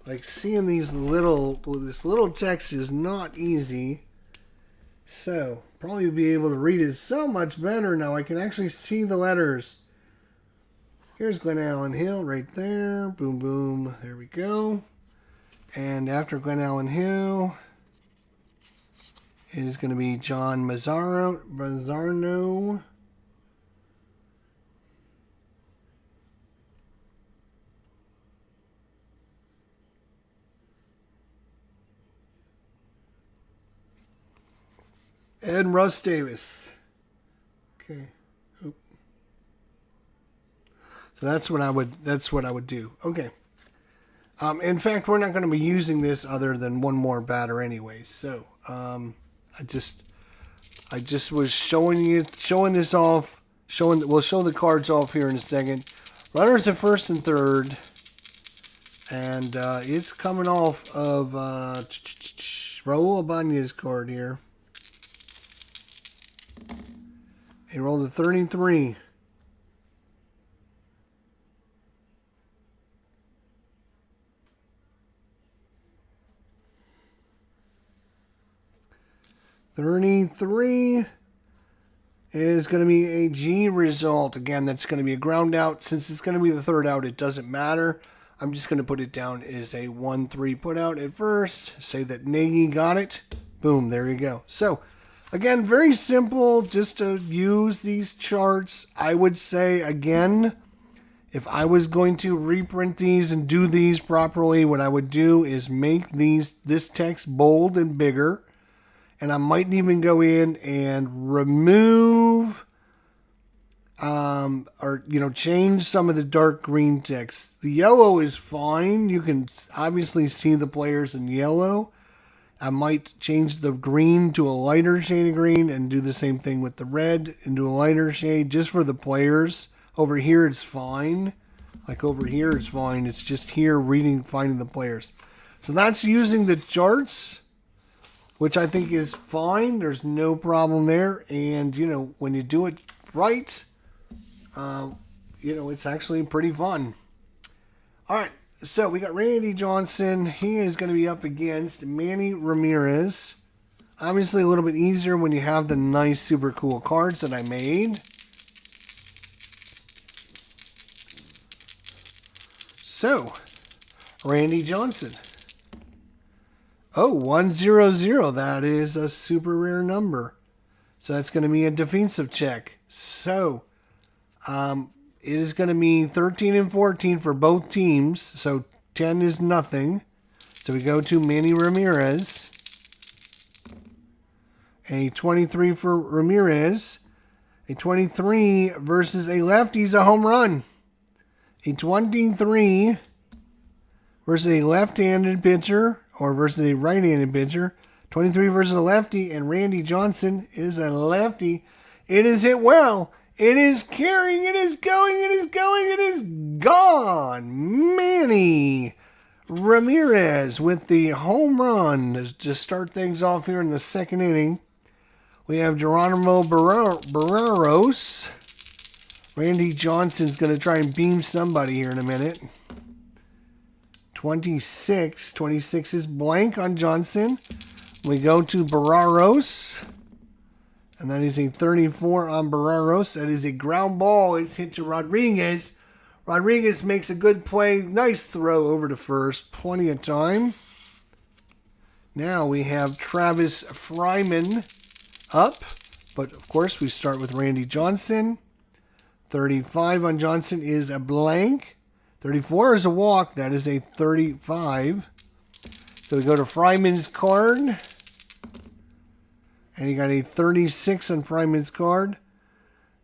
like seeing this little text is not easy. So probably be able to read it so much better now. I can actually see the letters. Here's Glenn Allen Hill right there. Boom, boom. There we go. And after Glenn Allen Hill is going to be John Mazzarno. And Russ Davis. Okay. Oop. So that's what I would do. Okay. In fact, we're not going to be using this other than one more batter anyway. So I just was showing this off. We'll show the cards off here in a second. Runners at first and third, and it's coming off of Raul Ibanez card here. He rolled a 33. $33 is going to be a G result. Again, that's going to be a ground out. Since it's going to be the third out, it doesn't matter. I'm just going to put it down as a 1-3 put out at first. Say that Nagy got it. Boom, there you go. So, again, very simple just to use these charts. I would say, again, if I was going to reprint these and do these properly, what I would do is make this text bold and bigger. And I might even go in and remove or change some of the dark green text. The yellow is fine. You can obviously see the players in yellow. I might change the green to a lighter shade of green and do the same thing with the red and do a lighter shade just for the players. Over here it's fine. Like over here it's fine. It's just here finding the players. So that's using the charts, which I think is fine. There's no problem there. And, when you do it right, it's actually pretty fun. All right. So we got Randy Johnson. He is going to be up against Manny Ramirez. Obviously a little bit easier when you have the nice, super cool cards that I made. So, Randy Johnson. Oh, 100. That is a super rare number. So that's going to be a defensive check. So, it is going to be 13 and 14 for both teams. So 10 is nothing. So we go to Manny Ramirez. A 23 for Ramirez. A 23 versus a lefty is a home run. A 23 versus a left-handed pitcher or versus a right-handed pitcher. 23 versus a lefty, and Randy Johnson is a lefty. It is hit well. It is carrying. It is going. It is going. It is gone. Manny Ramirez with the home run to start things off here in the second inning. We have Geronimo Barreros. Randy Johnson's going to try and beam somebody here in a minute. 26. 26 is blank on Johnson. We go to Barreros. And that is a 34 on Barreros. That is a ground ball. It's hit to Rodriguez. Rodriguez makes a good play. Nice throw over to first. Plenty of time. Now we have Travis Fryman up. But, of course, we start with Randy Johnson. 35 on Johnson is a blank. 34 is a walk. That is a 35. So we go to Fryman's card. And he got a 36 on Fryman's card.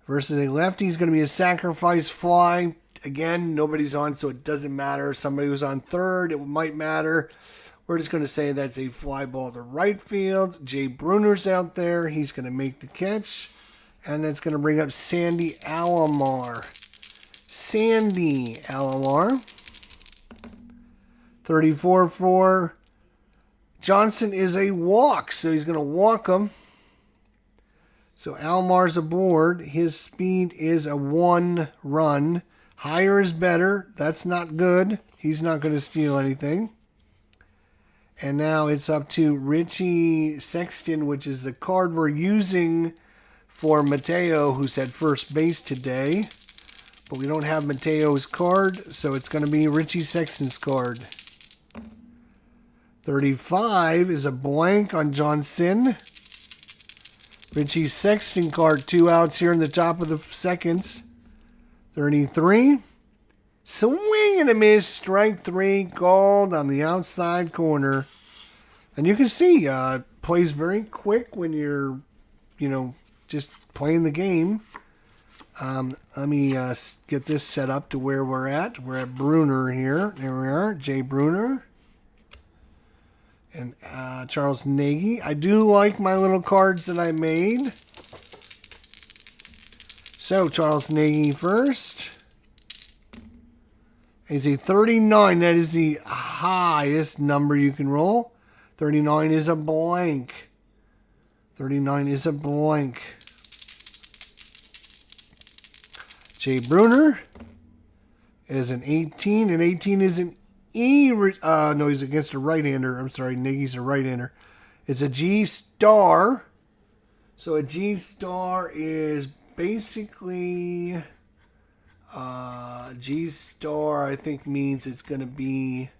Versus a lefty. He's going to be a sacrifice fly. Again, nobody's on, so it doesn't matter. Somebody was on third. It might matter. We're just going to say that's a fly ball to right field. Jay Bruner's out there. He's going to make the catch. And that's going to bring up Sandy Alomar. Sandy Alomar. 34 for Johnson is a walk. So he's going to walk him. So Alomar's aboard. His speed is a 1 run. Higher is better. That's not good. He's not going to steal anything. And now it's up to Richie Sexton, which is the card we're using for Mateo, who's at first base today. But we don't have Mateo's card, so it's going to be Richie Sexton's card. 35 is a blank on Johnson. Richie Sexton card, 2 outs here in the top of the second. 33. Swing and a miss. Strike 3 called on the outside corner. And you can see, plays very quick when you're, just playing the game. Let me get this set up to where we're at. We're at Bruner here. There we are. Jay Bruner. And Charles Nagy. I do like my little cards that I made. So, Charles Nagy first. Is a 39. That is the highest number you can roll. 39 is a blank. 39 is a blank. Jay Bruner is an 18. And 18 is an E. No, he's against a right-hander. I'm sorry, Nagy's a right-hander. It's a G star. So a G star is basically G star, I think, means it's going to be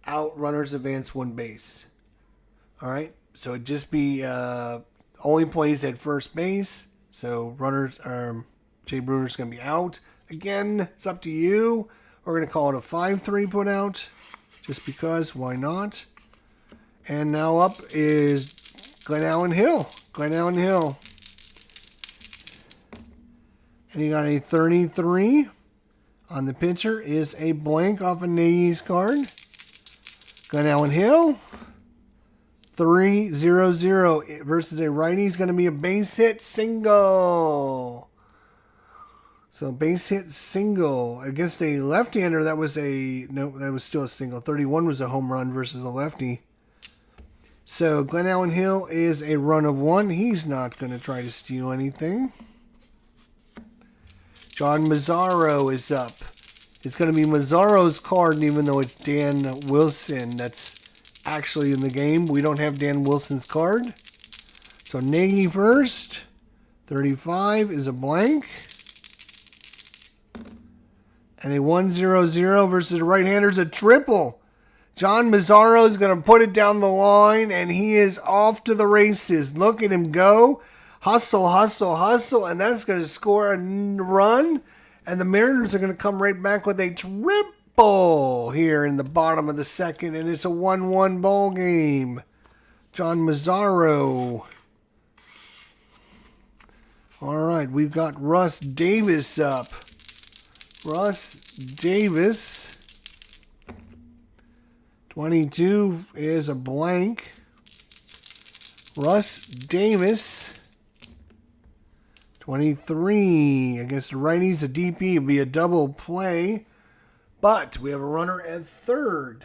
out, runners advance 1 base. All right, so it'd just be only plays at first base. So runners, Jay Bruner's going to be out. Again, it's up to you. We're going to call it a 5-3 put out, just because. Why not? And now up is Glenn Allen Hill. Glenn Allen Hill. And he got a 33 on the pitcher. Is a blank off of Nagy's card. Glenn Allen Hill. 3-0-0 versus a righty is going to be a base hit single. So base hit single against a left-hander. That was still a single. 31 was a home run versus a lefty. So Glenn Allen Hill is a run of 1. He's not going to try to steal anything. John Mazzaro is up. It's going to be Mazzaro's card, and even though it's Dan Wilson that's actually in the game, we don't have Dan Wilson's card. So Nagy first. 35 is a blank. And a 1-0-0 versus the right-hander is a triple. John Mazzaro is going to put it down the line, and he is off to the races. Look at him go. Hustle, hustle, hustle, and that's going to score a run. And the Mariners are going to come right back with a triple here in the bottom of the second, and it's a 1-1 ball game. John Mazzaro. All right, we've got Russ Davis up. Russ Davis. 22 is a blank. Russ Davis. 23 against the righties. A DP would be a double play. But we have a runner at third.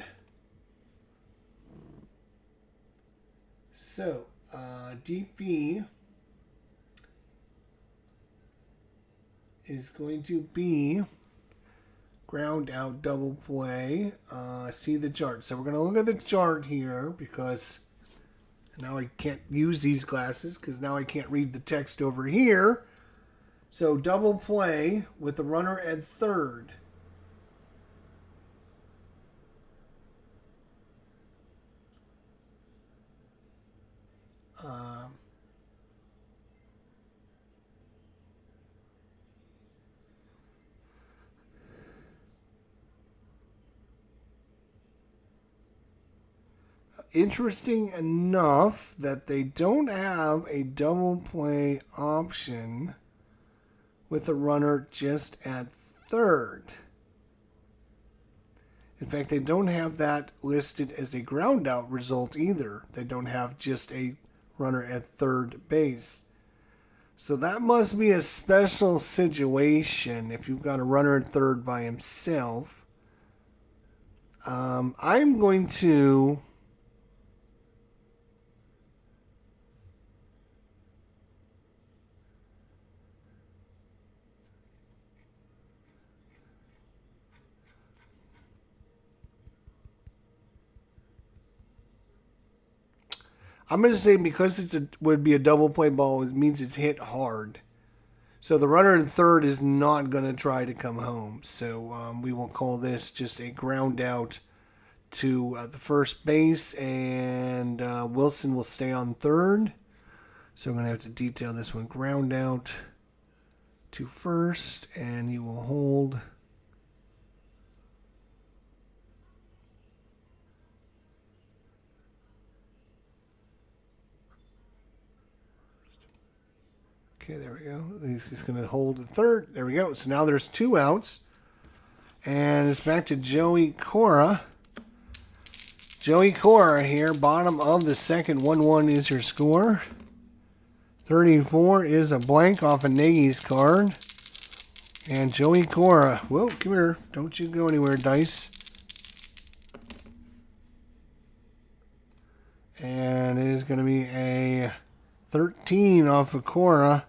So, DP is going to be ground out double play. See the chart. So we're going to look at the chart here because now I can't use these glasses because now I can't read the text over here. So double play with the runner at third. Interesting enough that they don't have a double play option with a runner just at third. In fact, they don't have that listed as a ground out result either. They don't have just a runner at third base. So that must be a special situation if you've got a runner at third by himself. I'm going to... I'm going to say because would be a double play ball, it means it's hit hard. So the runner in third is not going to try to come home. So we will call this just a ground out to the first base, and Wilson will stay on third. So I'm going to have to detail this one. Ground out to first, and he will hold. Okay, there we go. He's just going to hold the third. There we go. So now there's 2 outs. And it's back to Joey Cora. Joey Cora here, bottom of the second. 1-1 is your score. 34 is a blank off of Nagy's card. And Joey Cora. Whoa, come here. Don't you go anywhere, Dice. And it is going to be a 13 off of Cora.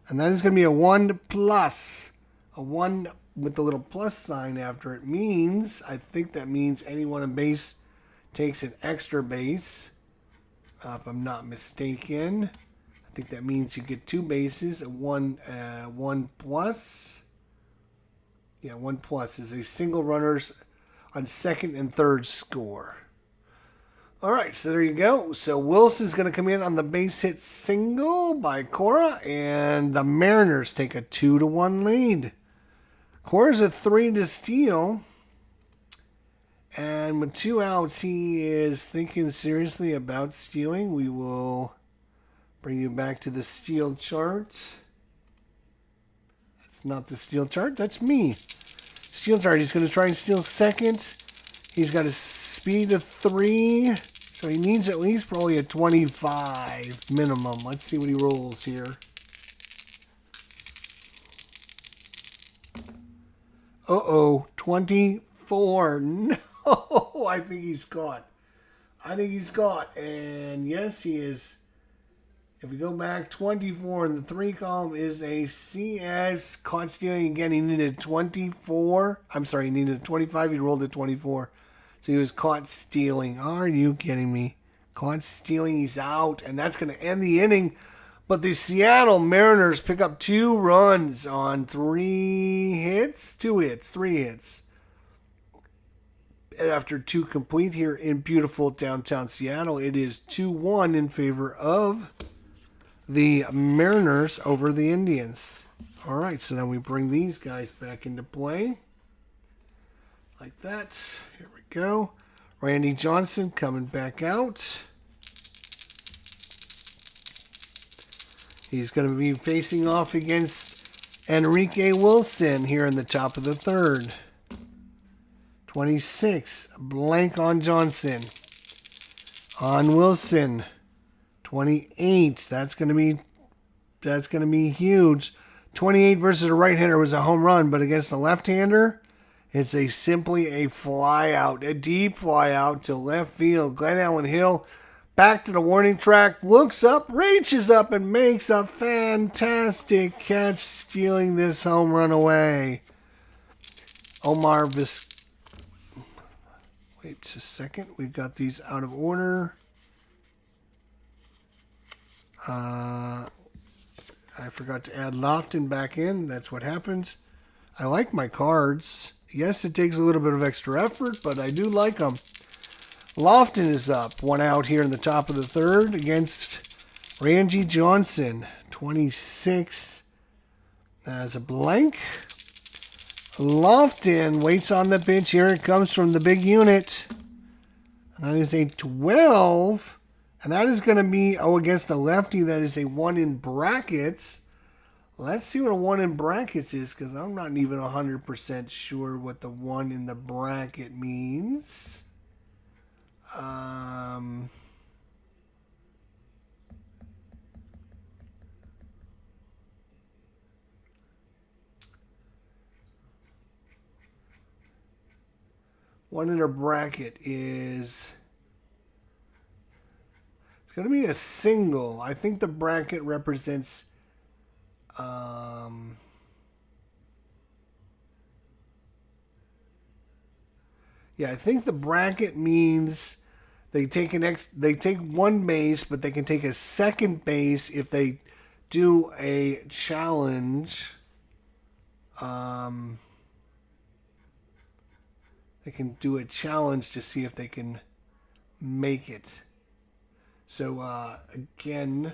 And that is going to be a 1+. A 1 with the little plus sign after it means, I think that means anyone on base takes an extra base. If I'm not mistaken. I think that means you get 2 bases. A 1+. Yeah, 1+ is a single runners on second and third score. All right, so there you go. So Wilson's going to come in on the base hit single by Cora, and the Mariners take a 2-1 lead. Cora's a 3 to steal, and with 2 outs, he is thinking seriously about stealing. We will bring you back to the steal chart. That's not the steal chart. That's me. Steal chart. He's going to try and steal second. He's got a speed of 3. So he needs at least probably a 25 minimum. Let's see what he rolls here. Uh-oh, 24. No, I think he's caught. And yes, he is. If we go back, 24 in the 3 column is a CS. Caught stealing again. He needed 24. I'm sorry, he needed a 25. He rolled a 24. So he was caught stealing. Are you kidding me? Caught stealing. He's out. And that's going to end the inning. But the Seattle Mariners pick up 2 runs on 3 hits. 2 hits. 3 hits. And after 2 complete here in beautiful downtown Seattle, it is 2-1 in favor of the Mariners over the Indians. All right, so then we bring these guys back into play. Like that. Here we go. Randy Johnson coming back out. He's going to be facing off against Enrique Wilson here in the top of the third. 26. Blank on Johnson. On Wilson. 28. That's gonna be huge. 28 versus a right-hander was a home run, but against a left-hander, it's simply a fly out, a deep fly out to left field. Glenn Allen Hill back to the warning track, looks up, reaches up, and makes a fantastic catch, stealing this home run away. Wait just a second. We've got these out of order. I forgot to add Lofton back in. That's what happens. I like my cards. Yes, it takes a little bit of extra effort, but I do like them. Lofton is up. One out here in the top of the third against Randy Johnson. 26 as a blank. Lofton waits on the pitch. Here it comes from the big unit. And that is a 12. And that is going to be, against the lefty, that is a 1 in brackets. Let's see what a 1 in brackets is, because I'm not even 100% sure what the 1 in the bracket means. One in a bracket is... It's going to be a single. I think the bracket represents... yeah, I think the bracket means they take one base, but they can take a second base if they do a challenge. They can do a challenge to see if they can make it. So again,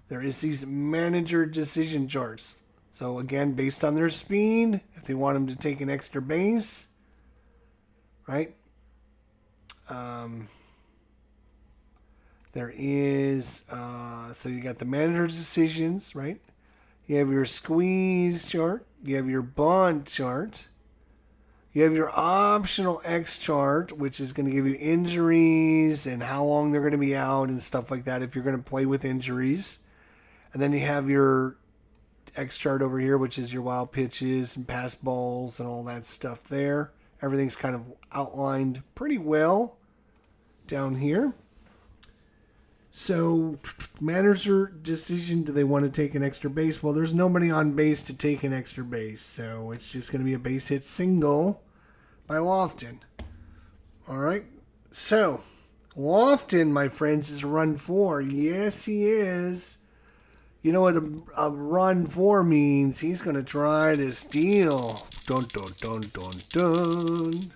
there is these manager decision charts. So again, based on their speed, if they want them to take an extra base, right? There is, so you got the manager's decisions, right? You have your squeeze chart. You have your bunt chart. You have your optional X chart, which is going to give you injuries and how long they're going to be out and stuff like that if you're going to play with injuries. And then you have your X chart over here, which is your wild pitches and pass balls and all that stuff there. Everything's kind of outlined pretty well down here. So, manager decision, do they want to take an extra base? Well, there's nobody on base to take an extra base, so it's just going to be a base hit single by Lofton. All right, so Lofton, my friends, is run 4. Yes, he is. You know what a run 4 means? He's going to try to steal. Dun, dun, dun, dun, dun.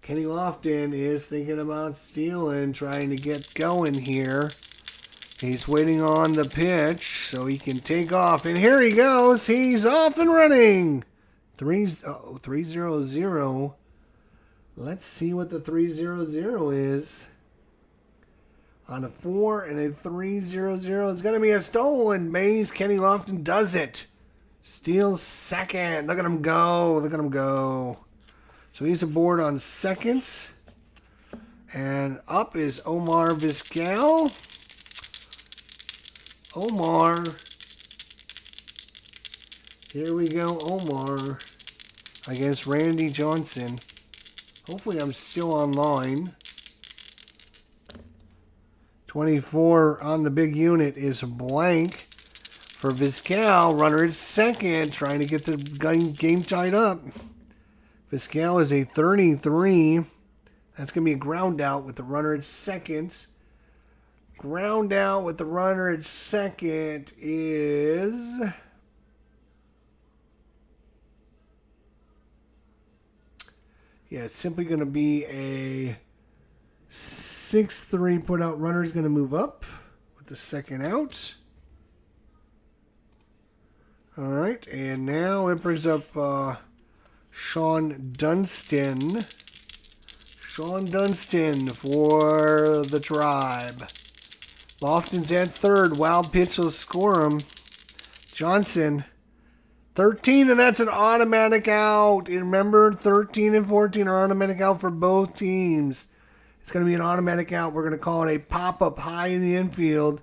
Kenny Lofton is thinking about stealing, trying to get going here. He's waiting on the pitch so he can take off. And here he goes. He's off and running. 3-0-0. Let's see what the 3-0-0 is. On a 4 and a 3-0-0 is going to be a stolen base. Kenny Lofton does it. Steals second. Look at him go. Look at him go. So he's aboard on seconds. And up is Omar Vizquel. Omar. Here we go, Omar. Against Randy Johnson. Hopefully I'm still online. 24 on the big unit is blank for Vizquel. Runner at second. Trying to get the game tied up. Vizquel is a 33. That's going to be a ground out with the runner at second. Ground out with the runner at second is... yeah, it's simply going to be a 6-3 put out. Runner is going to move up with the second out. All right, and now it brings up... Sean Dunston. Sean Dunston for the Tribe. Lofton's at third. Wild pitch will score him. Johnson 13, and that's an automatic out. And remember, 13 and 14 are automatic out for both teams. It's going to be an automatic out. We're going to call it a pop-up high in the infield.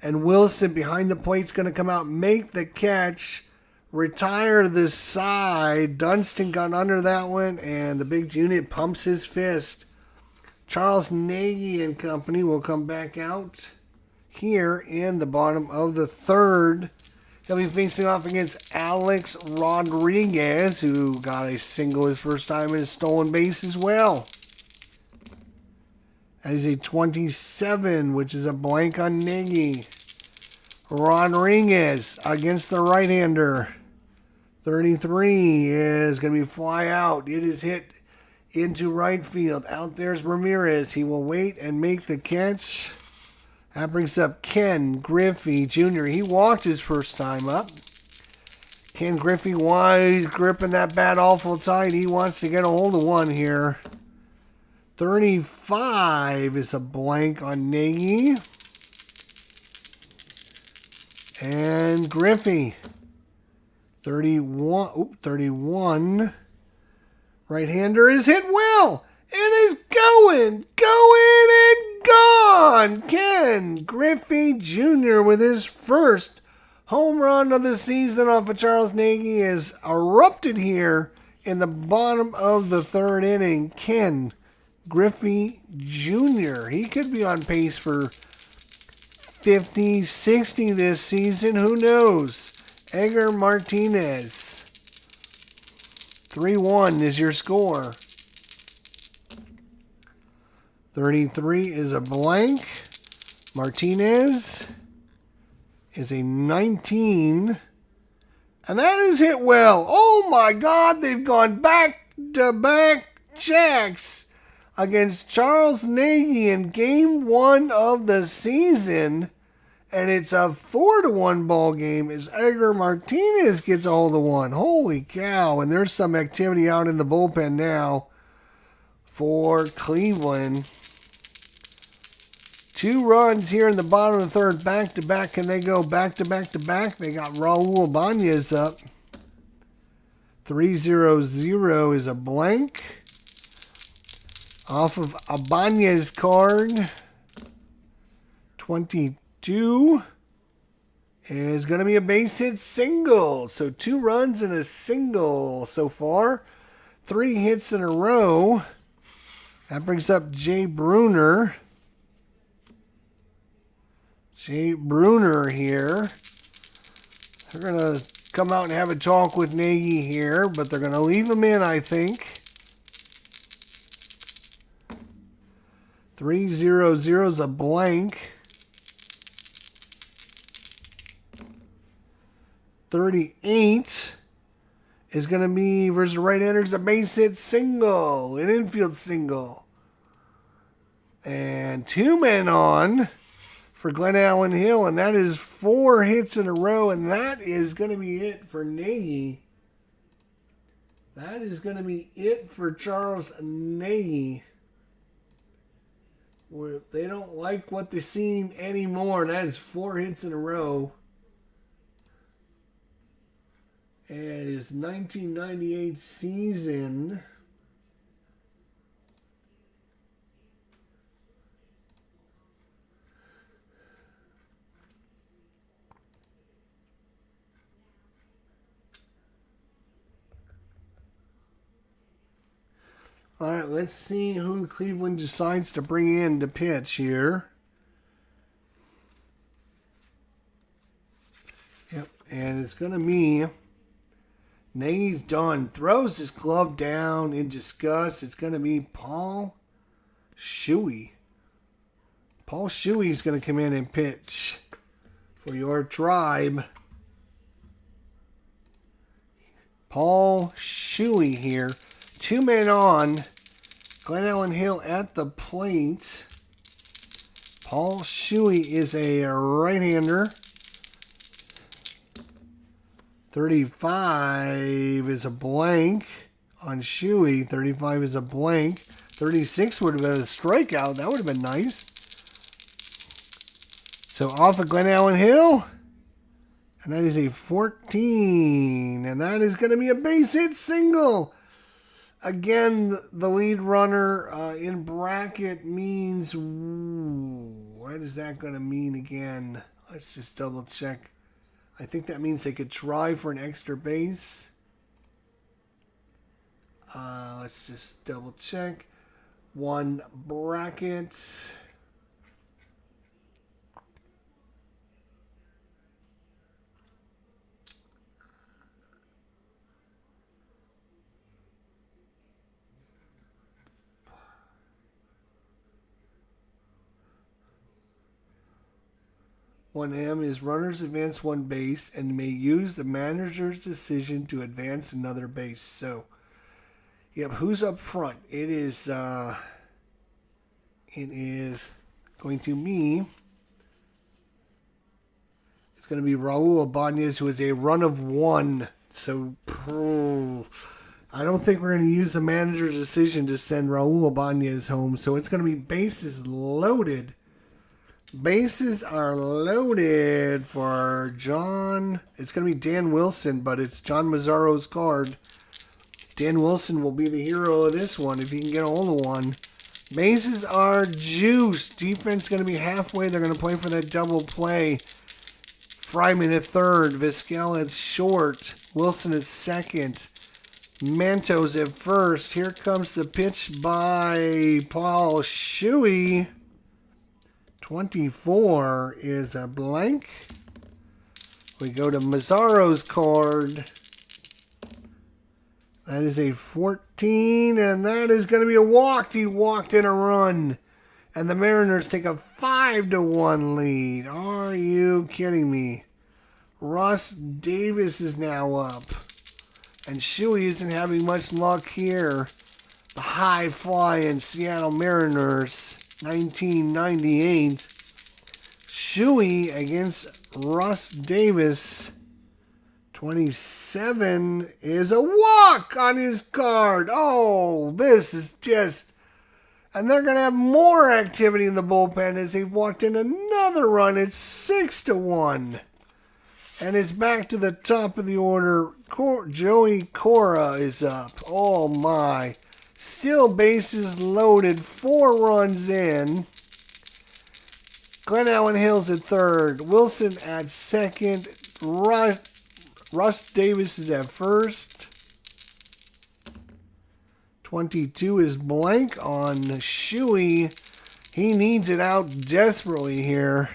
And Wilson behind the plate is going to come out, make the catch, retire to this side. Dunston got under that one, and the big unit pumps his fist. Charles Nagy and company will come back out here in the bottom of the third. He'll be facing off against Alex Rodriguez, who got a single his first time in a stolen base as well. That is a 27, which is a blank on Nagy. Rodriguez against the right-hander. 33 is going to be fly out. It is hit into right field. Out there's Ramirez. He will wait and make the catch. That brings up Ken Griffey Jr. He walked his first time up. Ken Griffey, why he's gripping that bat awful tight. He wants to get a hold of one here. 35 is a blank on Nagy. And Griffey. 31. Right-hander is hit well. It is going, and gone. Ken Griffey Jr. with his first home run of the season off of Charles Nagy is erupted here in the bottom of the third inning. Ken Griffey Jr. He could be on pace for 50, 60 this season. Who knows? Edgar Martinez. 3-1 is your score. 33 is a blank. Martinez is a 19. And that is hit well. Oh my God, they've gone back-to-back jacks against Charles Nagy in game 1 of the season. And it's a 4-1 ball game as Edgar Martinez gets a hold of one. Holy cow. And there's some activity out in the bullpen now for Cleveland. 2 runs here in the bottom of the third, back-to-back. Can they go back-to-back-to-back? They got Raul Ibanez up. 3-0-0 is a blank. Off of Ibanez card. 22 is going to be a base hit single. So 2 runs and a single so far. 3 hits in a row. That brings up Jay Bruner. Jay Bruner here. They're going to come out and have a talk with Nagy here, but they're going to leave him in, I think. 3-0-0 is a blank. 38 is going to be versus the right-hander. It's a base hit single, an infield single. And 2 men on for Glenn Allen Hill, and that is 4 hits in a row, and that is going to be it for Nagy. That is going to be it for Charles Nagy. They don't like what they're seeing anymore. That is 4 hits in a row. And his 1998 season. All right, let's see who Cleveland decides to bring in to pitch here. Yep, and it's going to be Nagy's done. Throws his glove down in disgust. It's going to be Paul Shuey. Paul Shuey is going to come in and pitch for your Tribe. Paul Shuey here. 2 men on. Glenn Allen Hill at the plate. Paul Shuey is a right-hander. 35 is a blank on Shuey. 35 is a blank. 36 would have been a strikeout. That would have been nice. So off of Glenn Allen Hill. And that is a 14. And that is going to be a base hit single. Again, the lead runner in bracket means... what is that going to mean again? Let's just double check. I think that means they could try for an extra base. Let's just double check. One bracket. One M is runners advance one base and may use the manager's decision to advance another base. So, yep, who's up front? It is going to be, it's going to be Raul Ibanez, who is a run of one. So, I don't think we're going to use the manager's decision to send Raul Ibanez home. So it's going to be bases loaded. Bases are loaded for John. It's going to be Dan Wilson, but it's John Mazzaro's card. Dan Wilson will be the hero of this one if he can get a hold of one. Bases are juiced. Defense going to be halfway. They're going to play for that double play. Fryman at third. Vizquel at short. Wilson at second. Mantos at first. Here comes the pitch by Paul Shuey. 24 is a blank. We go to Mazzaro's card. That is a 14, and that is going to be a walk. He walked in a run. And the Mariners take a 5-1 lead. Are you kidding me? Russ Davis is now up. And Shuey isn't having much luck here. The high-flying Seattle Mariners. 1998. Shuey against Russ Davis. 27 is a walk on his card. Oh, this is just... And they're going to have more activity in the bullpen as they've walked in another run. It's 6-1. And it's back to the top of the order. Joey Cora is up. Oh, my. Still bases loaded, 4 runs in. Glenn Allen Hill's at third. Wilson at second. Russ Davis is at first. 22 is blank on Shuey. He needs it out desperately here.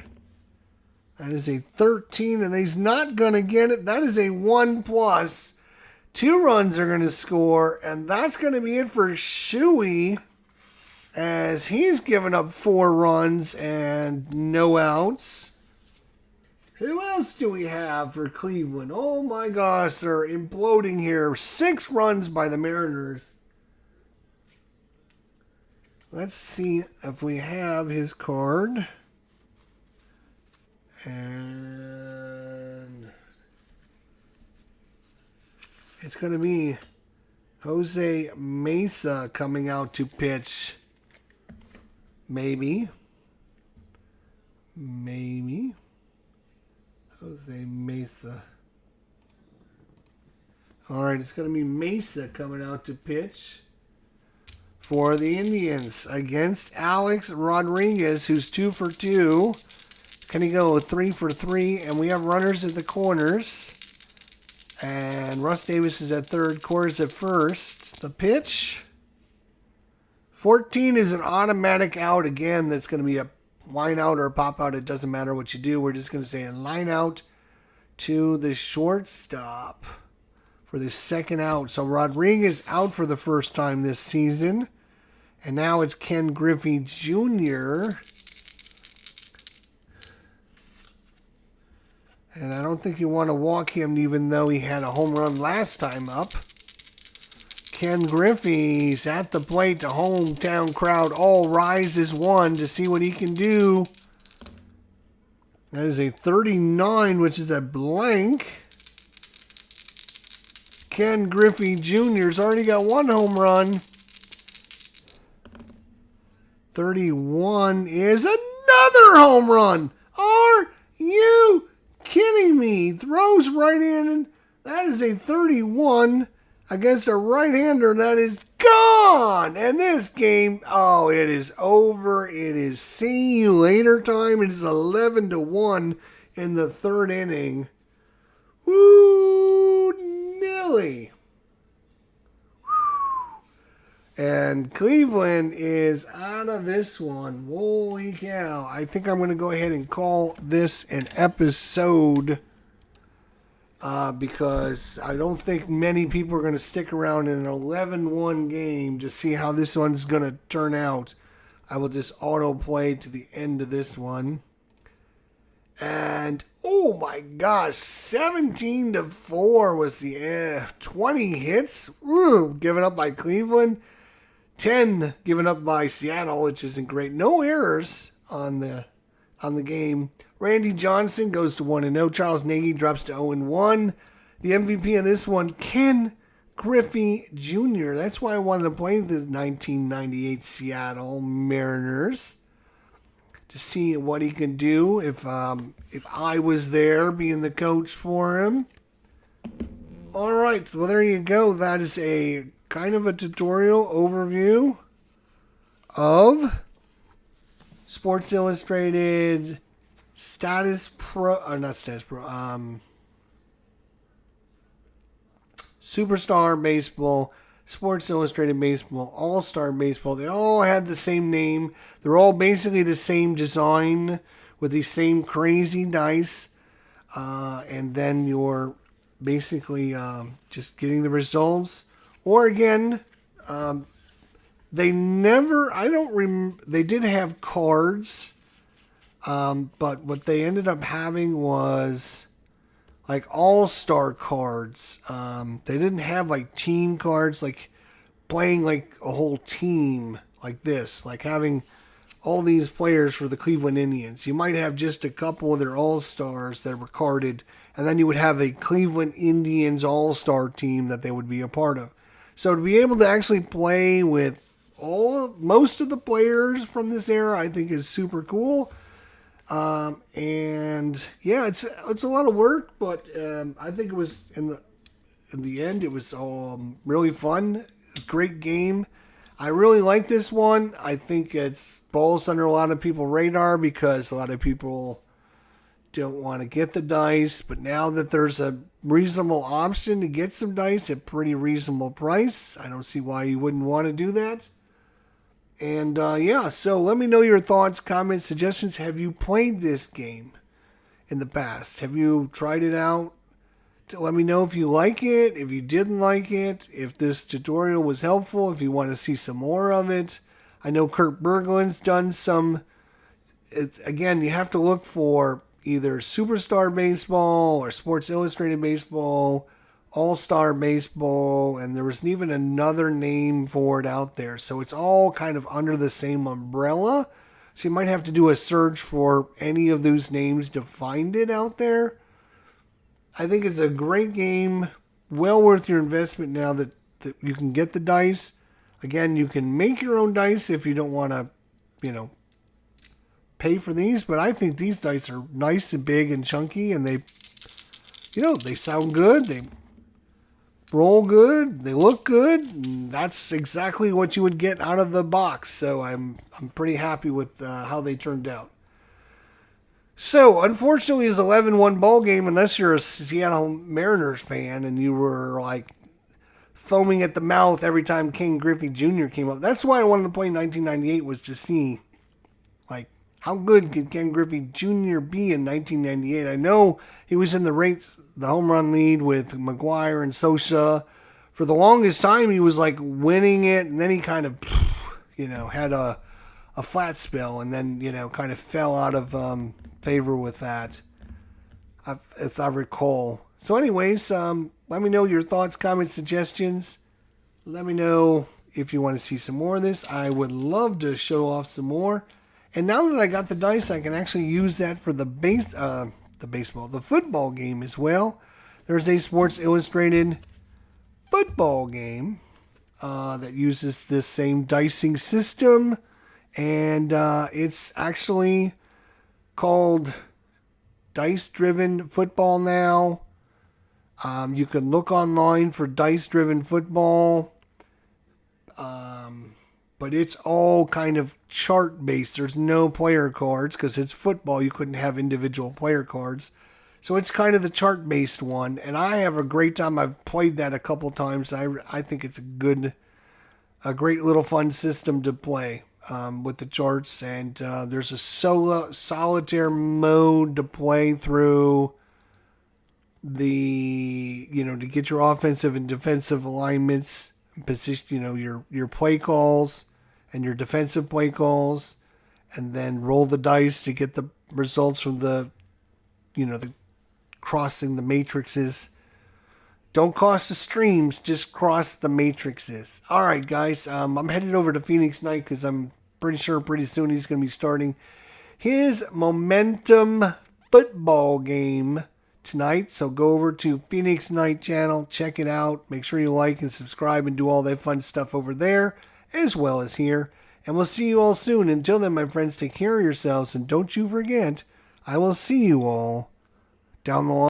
That is a 13, and he's not going to get it. That is a 1+. 2 runs are going to score, and that's going to be it for Shuey, as he's given up 4 runs and no outs. Who else do we have for Cleveland? Oh my gosh, they're imploding here. 6 runs by the Mariners. Let's see if we have his card. And it's going to be Jose Mesa coming out to pitch. Maybe. Jose Mesa. All right, it's going to be Mesa coming out to pitch for the Indians against Alex Rodriguez, who's 2 for 2. Can he go 3 for 3? And we have runners at the corners. And Russ Davis is at third, Cora's at first. The pitch. 14 is an automatic out again. That's going to be a line out or a pop out. It doesn't matter what you do. We're just going to say a line out to the shortstop for the second out. So Rodriguez out for the first time this season. And now it's Ken Griffey Jr. And I don't think you want to walk him even though he had a home run last time up. Ken Griffey's at the plate. The hometown crowd all rise as one to see what he can do. That is a 39, which is a blank. Ken Griffey Jr.'s already got 1 home run. 31 is another home run. Are you kidding me? Throws right in. That is a 31 against a right-hander that is gone. And this game, oh, it is over. It is see you later time. It is 11-1 in the third inning. Woo, Nilly. And Cleveland is out of this one. Holy cow. I think I'm going to go ahead and call this an episode because I don't think many people are going to stick around in an 11-1 game to see how this one's going to turn out. I will just autoplay to the end of this one. And, oh my gosh, 17-4 was the 20 hits given up by Cleveland. 10 given up by Seattle, which isn't great. No errors on the game. Randy Johnson goes to 1-0. Charles Nagy drops to 0-1. The MVP of this one, Ken Griffey Jr. That's why I wanted to play the 1998 Seattle Mariners to see what he can do if I was there being the coach for him. All right, well, there you go. That is a kind of a tutorial overview of Sports Illustrated Superstar Baseball, Sports Illustrated Baseball, All-Star Baseball. They all had the same name. They're all basically the same design with these same crazy dice. And then you're basically just getting the results. Or again, they did have cards, but what they ended up having was like all-star cards. They didn't have like team cards, like playing like a whole team like this, like having all these players for the Cleveland Indians. You might have just a couple of their all-stars that were carded, and then you would have a Cleveland Indians all-star team that they would be a part of. So to be able to actually play with most of the players from this era, I think is super cool. And yeah, it's a lot of work, but I think it was in the end it was really fun, great game. I really like this one. I think it's falls under a lot of people's radar because a lot of people don't want to get the dice, but now that there's a reasonable option to get some dice at pretty reasonable price, I don't see why you wouldn't want to do that. And yeah, so let me know your thoughts, comments, suggestions. Have you played this game in the past? Have you tried it out? Let me know if you like it, if you didn't like it, if this tutorial was helpful, if you want to see some more of it. I know Kurt Berglund's done some. Again, you have to look for either Superstar Baseball or Sports Illustrated Baseball, All-Star Baseball, and there was even another name for it out there. So it's all kind of under the same umbrella. So you might have to do a search for any of those names to find it out there. I think it's a great game, well worth your investment now that you can get the dice. Again, you can make your own dice if you don't want to, pay for these, but I think these dice are nice and big and chunky, and they sound good, they roll good, they look good, and that's exactly what you would get out of the box. So I'm pretty happy with how they turned out. So unfortunately, it's 11-1 ball game unless you're a Seattle Mariners fan and you were like foaming at the mouth every time Ken Griffey Jr. came up. That's why I wanted to play 1998, was to see like how good could Ken Griffey Jr. be in 1998? I know he was in the home run lead with McGuire and Sosa. For the longest time, he was like winning it, and then he kind of, had a flat spell, and then, kind of fell out of favor with that, if I recall. So anyways, let me know your thoughts, comments, suggestions. Let me know if you want to see some more of this. I would love to show off some more. And now that I got the dice, I can actually use that for the football game as well. There's a Sports Illustrated football game that uses this same dicing system, and it's actually called dice-driven football now. You can look online for dice-driven football. But it's all kind of chart-based. There's no player cards because it's football. You couldn't have individual player cards. So it's kind of the chart-based one. And I have a great time. I've played that a couple times. I think it's a great little fun system to play with the charts. And there's a solitaire mode to play through to get your offensive and defensive alignments, position, your play calls and your defensive play calls, and then roll the dice to get the results from the crossing the matrices. Don't cross the streams, just cross the matrices. All right, guys, I'm headed over to Phoenix Knight because I'm pretty sure pretty soon he's going to be starting his Momentum football game tonight. So go over to Phoenix Knight channel, check it out. Make sure you like and subscribe and do all that fun stuff over there as well as here. And we'll see you all soon. Until then, my friends, take care of yourselves. And don't you forget, I will see you all down the line.